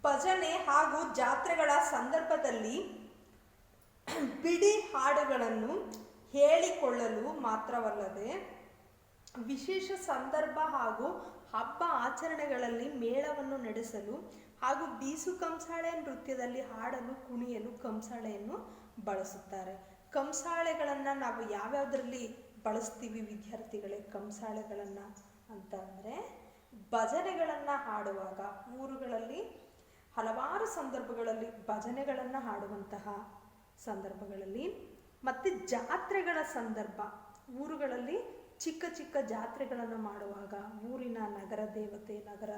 ಭಜನೆ ಹಾಗೂ ಜಾತ್ರೆಗಳ ಸಂದರ್ಭದಲ್ಲಿ ಬಿಡಿ ಹಾಡುಗಳನ್ನು ಹೇಳಿಕೊಳ್ಳಲು ಮಾತ್ರವಲ್ಲದೆ ವಿಶೇಷ ಸಂದರ್ಭ ಹಾಗೂ ಹಬ್ಬ ಆಚರಣೆಗಳಲ್ಲಿ ಮೇಳವನ್ನು ನಡೆಸಲು ಹಾಗೂ ಬೀಸು ಕಂಸಾಳೆ ನೃತ್ಯದಲ್ಲಿ ಹಾಡಲು ಕುಣಿಯಲು ಕಂಸಾಳೆಯನ್ನು ಬಳಸುತ್ತಾರೆ. ಕಂಸಾಳೆಗಳನ್ನು ನಾವು ಯಾವ್ಯಾವುದರಲ್ಲಿ ಬಳಸ್ತೀವಿ ವಿದ್ಯಾರ್ಥಿಗಳೇ? ಕಂಸಾಳೆಗಳನ್ನು ಅಂತ ಅಂದರೆ ಭಜನೆಗಳನ್ನು ಹಾಡುವಾಗ, ಊರುಗಳಲ್ಲಿ ಹಲವಾರು ಸಂದರ್ಭಗಳಲ್ಲಿ ಭಜನೆಗಳನ್ನು ಹಾಡುವಂತಹ ಸಂದರ್ಭಗಳಲ್ಲಿ, ಮತ್ತು ಜಾತ್ರೆಗಳ ಸಂದರ್ಭ, ಊರುಗಳಲ್ಲಿ ಚಿಕ್ಕ ಚಿಕ್ಕ ಜಾತ್ರೆಗಳನ್ನು ಮಾಡುವಾಗ ಊರಿನ ನಗರ ದೇವತೆ, ನಗರ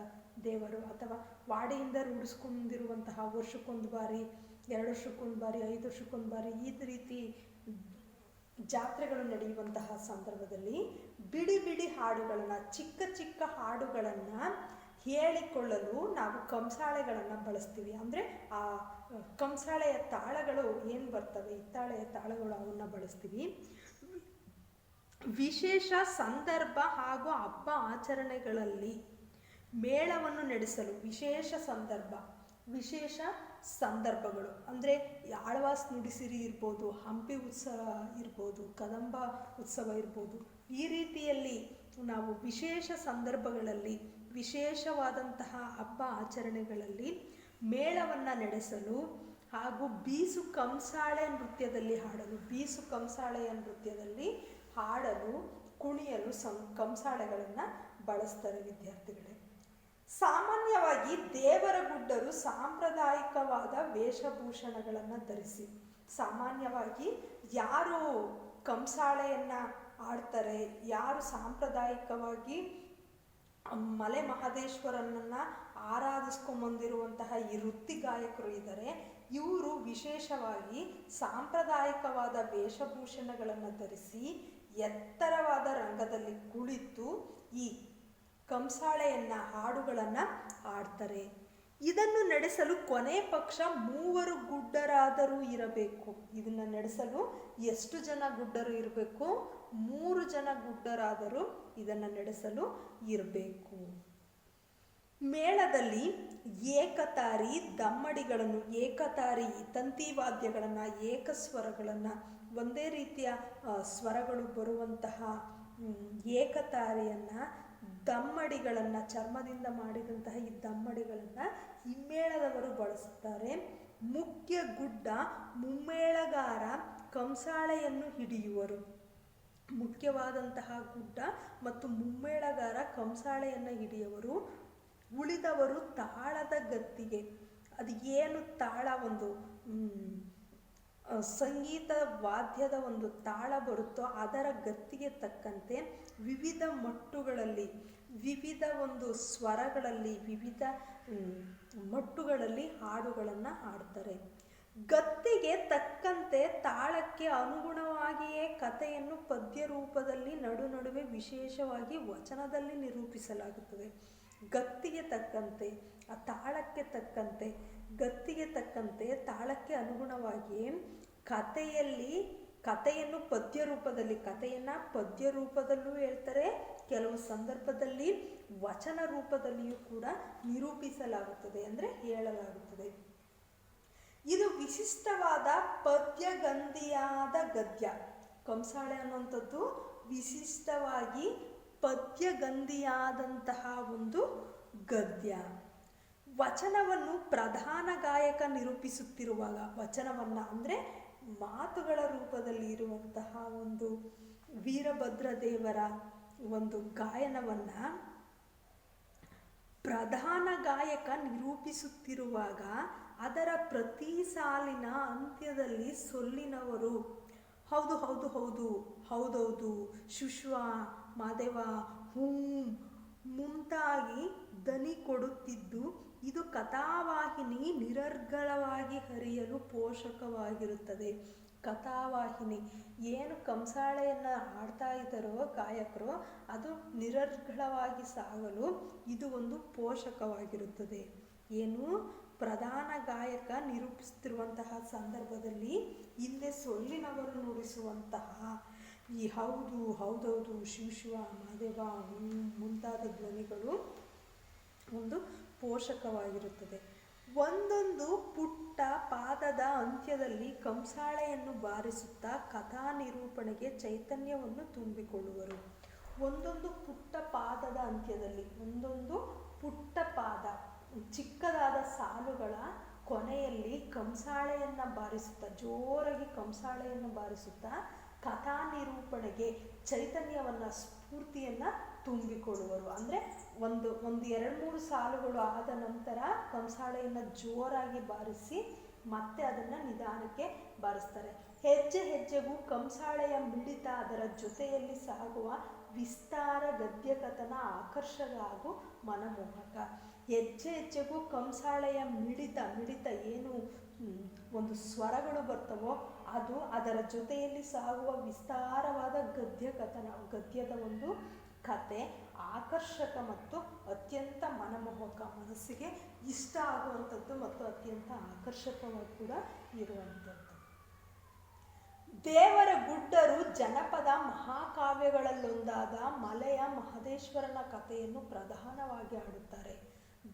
ದೇವರು ಅಥವಾ ವಾಡಿಯಿಂದ ರೂಢಿಸ್ಕೊಂಡಿರುವಂತಹ ವರ್ಷಕ್ಕೊಂದು ಬಾರಿ, 2 ವರ್ಷಕ್ಕೊಂದು ಬಾರಿ, 5 ವರ್ಷಕ್ಕೊಂದು ಬಾರಿ ಈ ರೀತಿ ಜಾತ್ರೆಗಳು ನಡೆಯುವಂತಹ ಸಂದರ್ಭದಲ್ಲಿ ಬಿಡಿ ಬಿಡಿ ಹಾಡುಗಳನ್ನು, ಚಿಕ್ಕ ಚಿಕ್ಕ ಹಾಡುಗಳನ್ನು ಹೇಳಿಕೊಳ್ಳಲು ನಾವು ಕಂಸಾಳೆಗಳನ್ನು ಬಳಸ್ತೀವಿ. ಅಂದರೆ ಆ ಕಂಸಾಳೆಯ ತಾಳಗಳು ಏನು ಬರ್ತವೆ, ಹಿತ್ತಾಳೆಯ ತಾಳಗಳು, ಅವನ್ನ ಬಳಸ್ತೀವಿ. ವಿಶೇಷ ಸಂದರ್ಭ ಹಾಗೂ ಹಬ್ಬ ಆಚರಣೆಗಳಲ್ಲಿ ಮೇಳವನ್ನು ನಡೆಸಲು ವಿಶೇಷ ಸಂದರ್ಭ, ವಿಶೇಷ ಸಂದರ್ಭಗಳು ಅಂದರೆ ಆಳ್ವಾಸ್ ನುಡಿಸಿರಿ ಇರ್ಬೋದು, ಹಂಪಿ ಉತ್ಸವ ಇರ್ಬೋದು, ಕದಂಬ ಉತ್ಸವ ಇರ್ಬೋದು. ಈ ರೀತಿಯಲ್ಲಿ ನಾವು ವಿಶೇಷ ಸಂದರ್ಭಗಳಲ್ಲಿ, ವಿಶೇಷವಾದಂತಹ ಹಬ್ಬ ಆಚರಣೆಗಳಲ್ಲಿ ಮೇಳವನ್ನು ನಡೆಸಲು ಹಾಗೂ ಬೀಸು ಕಂಸಾಳೆ ನೃತ್ಯದಲ್ಲಿ ಹಾಡಲು, ಬೀಸು ಕಂಸಾಳೆಯ ನೃತ್ಯದಲ್ಲಿ ಹಾಡಲು, ಕುಣಿಯಲು ಕಂಸಾಳೆಗಳನ್ನು ಬಳಸ್ತಾರೆ ವಿದ್ಯಾರ್ಥಿಗಳೇ. ಸಾಮಾನ್ಯವಾಗಿ ದೇವರ ಗುಡ್ಡರು ಸಾಂಪ್ರದಾಯಿಕವಾದ ವೇಷಭೂಷಣಗಳನ್ನು ಧರಿಸಿ, ಸಾಮಾನ್ಯವಾಗಿ ಯಾರು ಕಂಸಾಳೆಯನ್ನು ಆಡ್ತಾರೆ, ಯಾರು ಸಾಂಪ್ರದಾಯಿಕವಾಗಿ ಮಲೆ ಮಹದೇಶ್ವರನನ್ನು ಆರಾಧಿಸ್ಕೊಂಬಂದಿರುವಂತಹ ಈ ವೃತ್ತಿ ಗಾಯಕರು ಇದ್ದಾರೆ, ಇವರು ವಿಶೇಷವಾಗಿ ಸಾಂಪ್ರದಾಯಿಕವಾದ ವೇಷಭೂಷಣಗಳನ್ನು ಧರಿಸಿ ಎತ್ತರವಾದ ರಂಗದಲ್ಲಿ ಕುಳಿತು ಈ ಕಂಸಾಳೆಯನ್ನು, ಹಾಡುಗಳನ್ನು ಹಾಡ್ತಾರೆ. ಇದನ್ನು ನಡೆಸಲು ಕೊನೆ ಪಕ್ಷ 3 ಗುಡ್ಡರಾದರೂ ಇರಬೇಕು. ಇದನ್ನು ನಡೆಸಲು ಎಷ್ಟು ಜನ ಗುಡ್ಡರು ಇರಬೇಕು? 3 ಜನ ಗುಡ್ಡರಾದರೂ ಇದನ್ನು ನಡೆಸಲು ಇರಬೇಕು. ಮೇಳದಲ್ಲಿ ಏಕತಾರಿ ದಮ್ಮಡಿಗಳನ್ನು, ಏಕತಾರಿ ತಂತಿ ವಾದ್ಯಗಳನ್ನು, ಏಕಸ್ವರಗಳನ್ನು, ಒಂದೇ ರೀತಿಯ ಸ್ವರಗಳು ಬರುವಂತಹ ಏಕತಾರಿಯನ್ನು, ದಮ್ಮಡಿಗಳನ್ನು, ಚರ್ಮದಿಂದ ಮಾಡಿದಂತಹ ಈ ದಮ್ಮಡಿಗಳನ್ನು ಹಿಮ್ಮೇಳದವರು ಬಳಸುತ್ತಾರೆ. ಮುಖ್ಯ ಗುಡ್ಡ ಮುಮ್ಮೇಳಗಾರ ಕಂಸಾಳೆಯನ್ನು ಹಿಡಿಯುವರು. ಮುಖ್ಯವಾದಂತಹ ಗುಡ್ಡ ಮತ್ತು ಮುಮ್ಮೇಳಗಾರ ಕಂಸಾಳೆಯನ್ನು ಹಿಡಿಯುವರು. ಉಳಿದವರು ತಾಳದ ಗತ್ತಿಗೆ, ಅದು ಏನು ತಾಳ, ಒಂದು ಸಂಗೀತ ವಾದ್ಯದ ಒಂದು ತಾಳ ಬರುತ್ತೋ ಅದರ ಗತ್ತಿಗೆ ತಕ್ಕಂತೆ ವಿವಿಧ ಮಟ್ಟುಗಳಲ್ಲಿ, ವಿವಿಧ ಒಂದು ಸ್ವರಗಳಲ್ಲಿ, ವಿವಿಧ ಮಟ್ಟುಗಳಲ್ಲಿ ಹಾಡುಗಳನ್ನು ಹಾಡ್ತಾರೆ. ಗತ್ತಿಗೆ ತಕ್ಕಂತೆ ತಾಳಕ್ಕೆ ಅನುಗುಣವಾಗಿಯೇ ಕಥೆಯನ್ನು ಪದ್ಯ ರೂಪದಲ್ಲಿ ನಡುವೆ ವಿಶೇಷವಾಗಿ ವಚನದಲ್ಲಿ ನಿರೂಪಿಸಲಾಗುತ್ತದೆ. ಗತ್ತಿಗೆ ತಕ್ಕಂತೆ, ಆ ತಾಳಕ್ಕೆ ತಕ್ಕಂತೆ, ಗತ್ತಿಗೆ ತಕ್ಕಂತೆ ತಾಳಕ್ಕೆ ಅನುಗುಣವಾಗಿಯೇ ಕಥೆಯನ್ನು ಪದ್ಯ ರೂಪದಲ್ಲಿ, ಕಥೆಯನ್ನು ಪದ್ಯ ರೂಪದಲ್ಲೂ ಹೇಳ್ತಾರೆ, ಕೆಲವು ಸಂದರ್ಭದಲ್ಲಿ ವಚನ ರೂಪದಲ್ಲಿಯೂ ಕೂಡ ನಿರೂಪಿಸಲಾಗುತ್ತದೆ, ಅಂದರೆ ಹೇಳಲಾಗುತ್ತದೆ. ಇದು ವಿಶಿಷ್ಟವಾದ ಪದ್ಯಗಂಧಿಯಾದ ಗದ್ಯ. ಕಂಸಾಳೆ ಅನ್ನುವಂಥದ್ದು ವಿಶಿಷ್ಟವಾಗಿ ಪದ್ಯಗಂಧಿಯಾದಂತಹ ಒಂದು ಗದ್ಯ. ವಚನವನ್ನು ಪ್ರಧಾನ ಗಾಯಕ ನಿರೂಪಿಸುತ್ತಿರುವಾಗ, ವಚನವನ್ನು ಅಂದರೆ ಮಾತುಗಳ ರೂಪದಲ್ಲಿ ಇರುವಂತಹ ಒಂದು ವೀರಭದ್ರ ದೇವರ ಒಂದು ಗಾಯನವನ್ನು ಪ್ರಧಾನ ಗಾಯಕ ನಿರೂಪಿಸುತ್ತಿರುವಾಗ ಅದರ ಪ್ರತಿ ಸಾಲಿನ ಅಂತ್ಯದಲ್ಲಿ ಸೊಲ್ಲಿನವರು ಹೌದು ಹೌದು ಹೌದು ಹೌದೌದು ಶುಶ್ವ ಮಾದೇವ ಹೂಂ ಮುಂತಾಗಿ ದನಿ ಕೊಡುತ್ತಿದ್ದು ಇದು ಕಥಾವಾಹಿನಿ ನಿರರ್ಗಳವಾಗಿ ಹರಿಯಲು ಪೋಷಕವಾಗಿರುತ್ತದೆ. ಕಥಾವಾಹಿನಿ ಏನು ಕಂಸಾಳೆಯನ್ನು ಆಡ್ತಾ ಇದ್ದಾರೋ ಗಾಯಕರು, ಅದು ನಿರರ್ಗಳವಾಗಿ ಸಾಗಲು ಇದು ಒಂದು ಪೋಷಕವಾಗಿರುತ್ತದೆ. ಏನು ಪ್ರಧಾನ ಗಾಯಕ ನಿರೂಪಿಸುತ್ತಿರುವಂತಹ ಸಂದರ್ಭದಲ್ಲಿ ಹಿಂದೆ ಸೊಲ್ಲಿನವರು ನುಡಿಸುವಂತಹ ಈ ಹೌದು ಹೌದೌದು ಶಿವ ಮಾದೇವ ಮುಂತಾದ ಧ್ವನಿಗಳು ಒಂದು ಪೋಷಕವಾಗಿರುತ್ತದೆ. ಒಂದೊಂದು ಪುಟ್ಟ ಪಾದದ ಅಂತ್ಯದಲ್ಲಿ ಕಂಸಾಳೆಯನ್ನು ಬಾರಿಸುತ್ತಾ ಕಥಾ ನಿರೂಪಣೆಗೆ ಚೈತನ್ಯವನ್ನು ತುಂಬಿಕೊಳ್ಳುವರು. ಒಂದೊಂದು ಪುಟ್ಟ ಪಾದದ ಅಂತ್ಯದಲ್ಲಿ, ಒಂದೊಂದು ಪುಟ್ಟ ಪಾದ ಚಿಕ್ಕದಾದ ಸಾಲುಗಳ ಕೊನೆಯಲ್ಲಿ ಕಂಸಾಳೆಯನ್ನು ಬಾರಿಸುತ್ತಾ, ಜೋರಾಗಿ ಕಂಸಾಳೆಯನ್ನು ಬಾರಿಸುತ್ತಾ ಕಥಾ ನಿರೂಪಣೆಗೆ ಚೈತನ್ಯವನ್ನು ಸ್ಫೂರ್ತಿಯನ್ನು ತುಂಬಿಕೊಳ್ಳುವರು. ಅಂದರೆ ಒಂದು 2-3 ಸಾಲುಗಳು ಆದ ನಂತರ ಕಂಸಾಳೆಯನ್ನು ಜೋರಾಗಿ ಬಾರಿಸಿ ಮತ್ತೆ ಅದನ್ನು ನಿಧಾನಕ್ಕೆ ಬಾರಿಸ್ತಾರೆ. ಹೆಜ್ಜೆ ಹೆಜ್ಜೆಗೂ ಕಂಸಾಳೆಯ ಮಿಡಿತ, ಅದರ ಜೊತೆಯಲ್ಲಿ ಸಾಗುವ ವಿಸ್ತಾರ ಗದ್ಯಕಥನ ಆಕರ್ಷಕ ಹಾಗೂ ಮನಮೋಹಕ. ಹೆಜ್ಜೆ ಹೆಜ್ಜೆಗೂ ಕಂಸಾಳೆಯ ಮಿಡಿತ ಏನು ಒಂದು ಸ್ವರಗಳು ಬರ್ತವೋ ಅದು, ಅದರ ಜೊತೆಯಲ್ಲಿ ಸಾಗುವ ವಿಸ್ತಾರವಾದ ಗದ್ಯಕಥನ, ಗದ್ಯದ ಒಂದು ಕತೆ ಆಕರ್ಷಕ ಮತ್ತು ಅತ್ಯಂತ ಮನಮೋಹಕ, ಮನಸ್ಸಿಗೆ ಇಷ್ಟ ಆಗುವಂಥದ್ದು ಮತ್ತು ಅತ್ಯಂತ ಆಕರ್ಷಕವಾಗಿ ಕೂಡ ಇರುವಂಥದ್ದು. ದೇವರ ಗುಡ್ಡರು ಜನಪದ ಮಹಾಕಾವ್ಯಗಳಲ್ಲೊಂದಾದ ಮಲೆಯ ಮಹದೇಶ್ವರನ ಕಥೆಯನ್ನು ಪ್ರಧಾನವಾಗಿ ಆಡುತ್ತಾರೆ.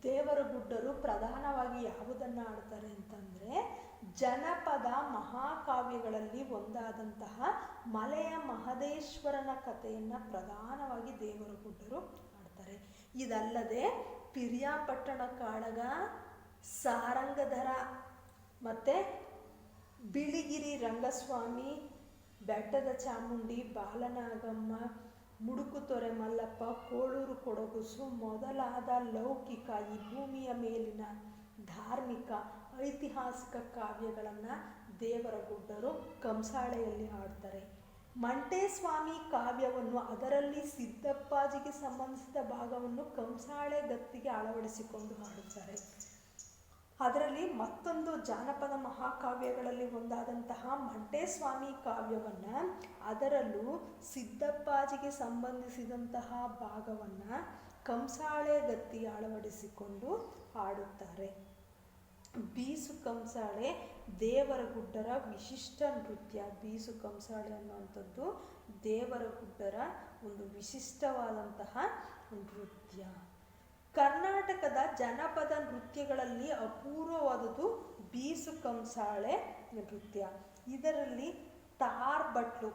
ದೇವರ ಗುಡ್ಡರು ಪ್ರಧಾನವಾಗಿ ಯಾವುದನ್ನು ಆಡ್ತಾರೆ ಅಂತಂದರೆ, ಜನಪದ ಮಹಾಕಾವ್ಯಗಳಲ್ಲಿ ಒಂದಾದಂತಹ ಮಲೆಯ ಮಹದೇಶ್ವರನ ಕಥೆಯನ್ನು ಪ್ರಧಾನವಾಗಿ ದೇವರ ಗುಡ್ಡರು ಆಡ್ತಾರೆ. ಇದಲ್ಲದೆ ಪಿರಿಯಾಪಟ್ಟಣ ಕಾಳಗ, ಸಾರಂಗಧರ ಮತ್ತು ಬಿಳಿಗಿರಿ ರಂಗಸ್ವಾಮಿ, ಬೆಟ್ಟದ ಚಾಮುಂಡಿ, ಬಾಲನಾಗಮ್ಮ, ಮುಡುಕುತೊರೆ ಮಲ್ಲಪ್ಪ, ಕೋಳೂರು ಕೊಡಗುಸು ಮೊದಲಾದ ಲೌಕಿಕ, ಈ ಭೂಮಿಯ ಮೇಲಿನ ಧಾರ್ಮಿಕ ಐತಿಹಾಸಿಕ ಕಾವ್ಯಗಳನ್ನು ದೇವರ ಗುಡ್ಡರು ಕಂಸಾಳೆಯಲ್ಲಿ ಹಾಡ್ತಾರೆ. ಮಂಟೇಸ್ವಾಮಿ ಕಾವ್ಯವನ್ನು, ಅದರಲ್ಲಿ ಸಿದ್ದಪ್ಪಾಜಿಗೆ ಸಂಬಂಧಿಸಿದ ಭಾಗವನ್ನು ಕಂಸಾಳೆ ಗತ್ತಿಗೆ ಅಳವಡಿಸಿಕೊಂಡು ಹಾಡುತ್ತಾರೆ. ಅದರಲ್ಲಿ ಮತ್ತೊಂದು ಜಾನಪದ ಮಹಾಕಾವ್ಯಗಳಲ್ಲಿ ಒಂದಾದಂತಹ ಮಂಟೇಸ್ವಾಮಿ ಕಾವ್ಯವನ್ನು, ಅದರಲ್ಲೂ ಸಿದ್ದಪ್ಪಾಜಿಗೆ ಸಂಬಂಧಿಸಿದಂತಹ ಭಾಗವನ್ನು ಕಂಸಾಳೆ ಗತ್ತಿಗೆ ಅಳವಡಿಸಿಕೊಂಡು ಹಾಡುತ್ತಾರೆ. ಬೀಸು ಕಂಸಾಳೆ ದೇವರ ಗುಡ್ಡರ ವಿಶಿಷ್ಟ ನೃತ್ಯ. ಬೀಸು ಕಂಸಾಳೆ ಅನ್ನುವಂಥದ್ದು ದೇವರ ಗುಡ್ಡರ ಒಂದು ವಿಶಿಷ್ಟವಾದಂತಹ ನೃತ್ಯ. ಕರ್ನಾಟಕದ ಜನಪದ ನೃತ್ಯಗಳಲ್ಲಿ ಅಪೂರ್ವವಾದುದು ಬೀಸು ಕಂಸಾಳೆ ನೃತ್ಯ. ಇದರಲ್ಲಿ ತಾರ್ಬಟ್ಲು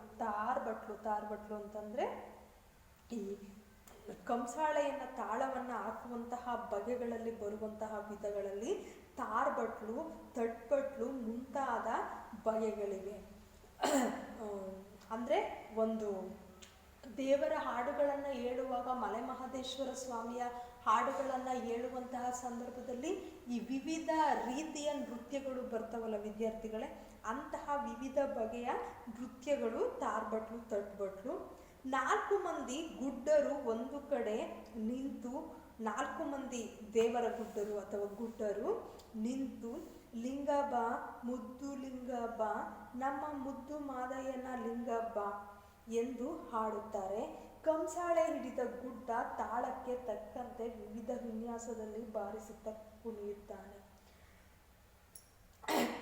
ಅಂತಂದರೆ ಈ ಕಂಸಾಳೆಯನ್ನು ತಾಳವನ್ನು ಹಾಕುವಂತಹ ಬಗೆಗಳಲ್ಲಿ ಬರುವಂತಹ ವಿಧಗಳಲ್ಲಿ ತಾರ್ಬಟ್ಲು, ತಟ್ಬಟ್ಲು ಮುಂತಾದ ಬಗೆಗಳಿವೆ. ಅಂದರೆ ಒಂದು ದೇವರ ಹಾಡುಗಳನ್ನು ಹೇಳುವಾಗ, ಮಲೆ ಮಹದೇಶ್ವರ ಸ್ವಾಮಿಯ ಹಾಡುಗಳನ್ನು ಹೇಳುವಂತಹ ಸಂದರ್ಭದಲ್ಲಿ ಈ ವಿವಿಧ ರೀತಿಯ ನೃತ್ಯಗಳು ಬರ್ತಾವಲ್ಲ ವಿದ್ಯಾರ್ಥಿಗಳೇ, ಅಂತಹ ವಿವಿಧ ಬಗೆಯ ನೃತ್ಯಗಳು ತಾರ್ಬಟ್ಲು, ತಟ್ಬಟ್ಲು. 4 ಮಂದಿ ಗುಡ್ಡರು ಒಂದು ಕಡೆ ನಿಂತು, 4 ಮಂದಿ ದೇವರ ಗುಡ್ಡರು ಅಥವಾ ಗುಡ್ಡರು ನಿಂತು, ಲಿಂಗಬ ಮುದ್ದು ಲಿಂಗಬ ನಮ್ಮ ಮುದ್ದು ಮಾದಯ್ಯನ ಲಿಂಗಬ್ಬ ಎಂದು ಹಾಡುತ್ತಾರೆ. ಕಂಸಾಳೆ ಹಿಡಿದ ಗುಡ್ಡ ತಾಳಕ್ಕೆ ತಕ್ಕಂತೆ ವಿವಿಧ ವಿನ್ಯಾಸದಲ್ಲಿ ಬಾರಿಸುತ್ತಾ ಕುಣಿಯುತ್ತಾನೆ.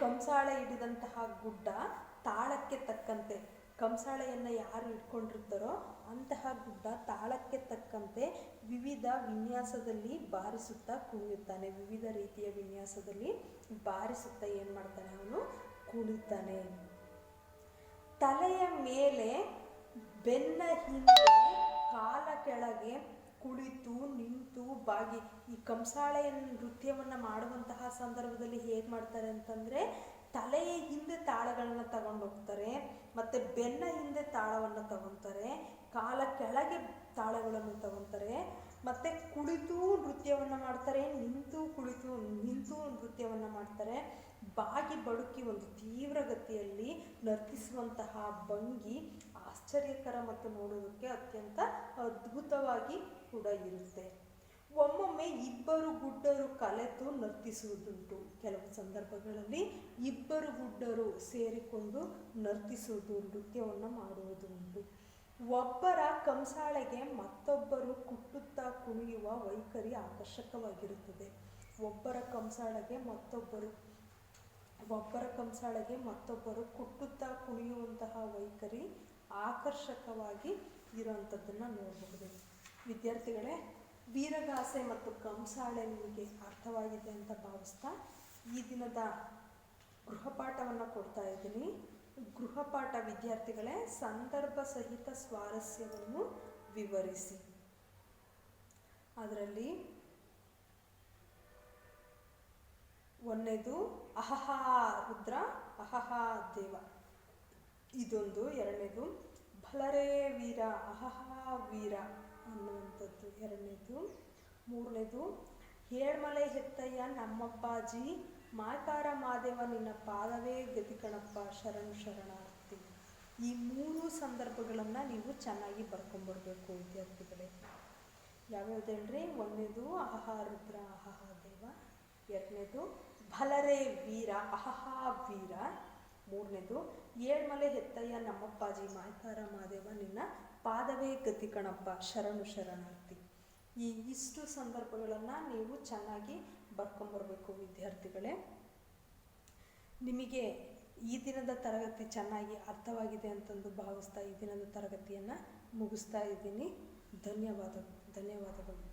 ಕಂಸಾಳೆ ಹಿಡಿದಂತಹ ಗುಡ್ಡ ತಾಳಕ್ಕೆ ತಕ್ಕಂತೆ, ಕಂಸಾಳೆಯನ್ನು ಯಾರು ಇಟ್ಕೊಂಡಿರ್ತಾರೋ ಅಂತಹ ಗುಡ್ಡ ತಾಳಕ್ಕೆ ತಕ್ಕಂತೆ ವಿವಿಧ ವಿನ್ಯಾಸದಲ್ಲಿ ಬಾರಿಸುತ್ತಾ ಕುಣಿಯುತ್ತಾನೆ. ವಿವಿಧ ರೀತಿಯ ವಿನ್ಯಾಸದಲ್ಲಿ ಬಾರಿಸುತ್ತಾ ಏನು ಮಾಡ್ತಾನೆ, ಅವನು ಕುಣಿತಾನೆ. ತಲೆಯ ಮೇಲೆ, ಬೆನ್ನ ಹಿಂದೆ, ಕಾಲ ಕೆಳಗೆ ಕುಳಿತು ನಿಂತು ಬಾಗಿ. ಈ ಕಂಸಾಳೆ ನೃತ್ಯವನ್ನು ಮಾಡುವಂತಹ ಸಂದರ್ಭದಲ್ಲಿ ಹೇಗೆ ಮಾಡ್ತಾರೆ ಅಂತಂದರೆ, ತಲೆಯ ಹಿಂದೆ ತಾಳಗಳನ್ನು ತಗೊಂಡು ಹೋಗ್ತಾರೆ, ಮತ್ತು ಬೆನ್ನ ಹಿಂದೆ ತಾಳವನ್ನು ತಗೊತಾರೆ, ಕಾಲ ಕೆಳಗೆ ತಾಳಗಳನ್ನು ತಗೊತಾರೆ, ಮತ್ತು ಕುಳಿತು ನೃತ್ಯವನ್ನು ಮಾಡ್ತಾರೆ, ನಿಂತು ನೃತ್ಯವನ್ನು ಮಾಡ್ತಾರೆ. ಬಾಗಿ ಬಡುಕಿ ಒಂದು ತೀವ್ರಗತಿಯಲ್ಲಿ ನರ್ತಿಸುವಂತಹ ಭಂಗಿ ಆಶ್ಚರ್ಯಕರ ಮತ್ತು ನೋಡುವುದಕ್ಕೆ ಅತ್ಯಂತ ಅದ್ಭುತವಾಗಿ ಕೂಡ ಇರುತ್ತೆ. ಒಮ್ಮೊಮ್ಮೆ ಇಬ್ಬರು ಗುಡ್ಡರು ಕಲೆತು ನರ್ತಿಸುವುದುಂಟು. ಕೆಲವು ಸಂದರ್ಭಗಳಲ್ಲಿ ಇಬ್ಬರು ಗುಡ್ಡರು ಸೇರಿಕೊಂಡು ನರ್ತಿಸುವುದು, ನೃತ್ಯವನ್ನು ಮಾಡುವುದು ಉಂಟು. ಒಬ್ಬರ ಕಂಸಾಳೆಗೆ ಮತ್ತೊಬ್ಬರು ಕುಟ್ಟುತ್ತಾ ಕುಣಿಯುವ ವೈಖರಿ ಆಕರ್ಷಕವಾಗಿರುತ್ತದೆ. ಒಬ್ಬರ ಕಂಸಾಳೆಗೆ ಮತ್ತೊಬ್ಬರು ಕುಟ್ಟುತ್ತಾ ಕುಣಿಯುವಂತಹ ವೈಖರಿ ಆಕರ್ಷಕವಾಗಿ ಇರುವಂಥದ್ದನ್ನು ನೋಡಬಹುದು. ವಿದ್ಯಾರ್ಥಿಗಳೇ, ವೀರಗಾಸೆ ಮತ್ತು ಕಂಸಾಳೆ ನಿಮಗೆ ಅರ್ಥವಾಗಿದೆ ಅಂತ ಭಾವಿಸ್ತಾ ಈ ದಿನದ ಗೃಹಪಾಠವನ್ನು ಕೊಡ್ತಾ ಇದ್ದೀನಿ. ಗೃಹಪಾಠ ವಿದ್ಯಾರ್ಥಿಗಳೇ, ಸಂದರ್ಭ ಸಹಿತ ಸ್ವಾರಸ್ಯವನ್ನು ವಿವರಿಸಿ. ಅದರಲ್ಲಿ ಒಂದನೇದು ಅಹಹಾ ರುದ್ರ ಅಹಹಾ ದೇವ, ಇದೊಂದು. ಎರಡನೇದು ಭಲರೇ ವೀರ ಅಹಹಾ ವೀರ ಅನ್ನುವಂಥದ್ದು ಎರಡನೇದು. ಮೂರನೇದು ಏಳ್ಮಲೆ ಹೆತ್ತಯ್ಯ ನಮ್ಮಪ್ಪಾಜಿ ಮಾಕಾರ ಮಾದೇವ ನಿನ್ನ ಪಾದವೇ ಗತಿ ಕಣಪ್ಪ ಶರಣು ಶರಣಾರ್ಥಿ. ಈ ಮೂರು ಸಂದರ್ಭಗಳನ್ನು ನೀವು ಚೆನ್ನಾಗಿ ಬರ್ಕೊಂಬರ್ಬೇಕು ವಿದ್ಯಾರ್ಥಿಗಳೇ. ಯಾವ್ಯಾವ್ದು ಹೇಳ್ರಿ? ಒಂದನೇದು ಅಹಹಾ ರುದ್ರ ಅಹಹಾ ದೇವ, ಎರಡನೇದು ಭಲರೇ ವೀರ ಅಹಹಾ ವೀರ, ಮೂರನೇದು ಏಳ್ಮಲೆ ಹೆತ್ತಯ್ಯ ನಮ್ಮಪ್ಪಾಜಿ ಮಾಕಾರ ಮಾದೇವ ನಿನ್ನ ಪಾದವೇ ಗತಿ ಕಣಪ್ಪ ಶರಣು ಶರಣಾರ್ಥಿ. ಇಷ್ಟು ಸಂದರ್ಭಗಳನ್ನು ನೀವು ಚೆನ್ನಾಗಿ ಬರ್ಕೊಂಬರ್ಬೇಕು ವಿದ್ಯಾರ್ಥಿಗಳೇ. ನಿಮಗೆ ಈ ದಿನದ ತರಗತಿ ಚೆನ್ನಾಗಿ ಅರ್ಥವಾಗಿದೆ ಅಂತಂದು ಭಾವಿಸ್ತಾ ಈ ದಿನದ ತರಗತಿಯನ್ನು ಮುಗಿಸ್ತಾ ಇದ್ದೀನಿ. ಧನ್ಯವಾದಗಳು.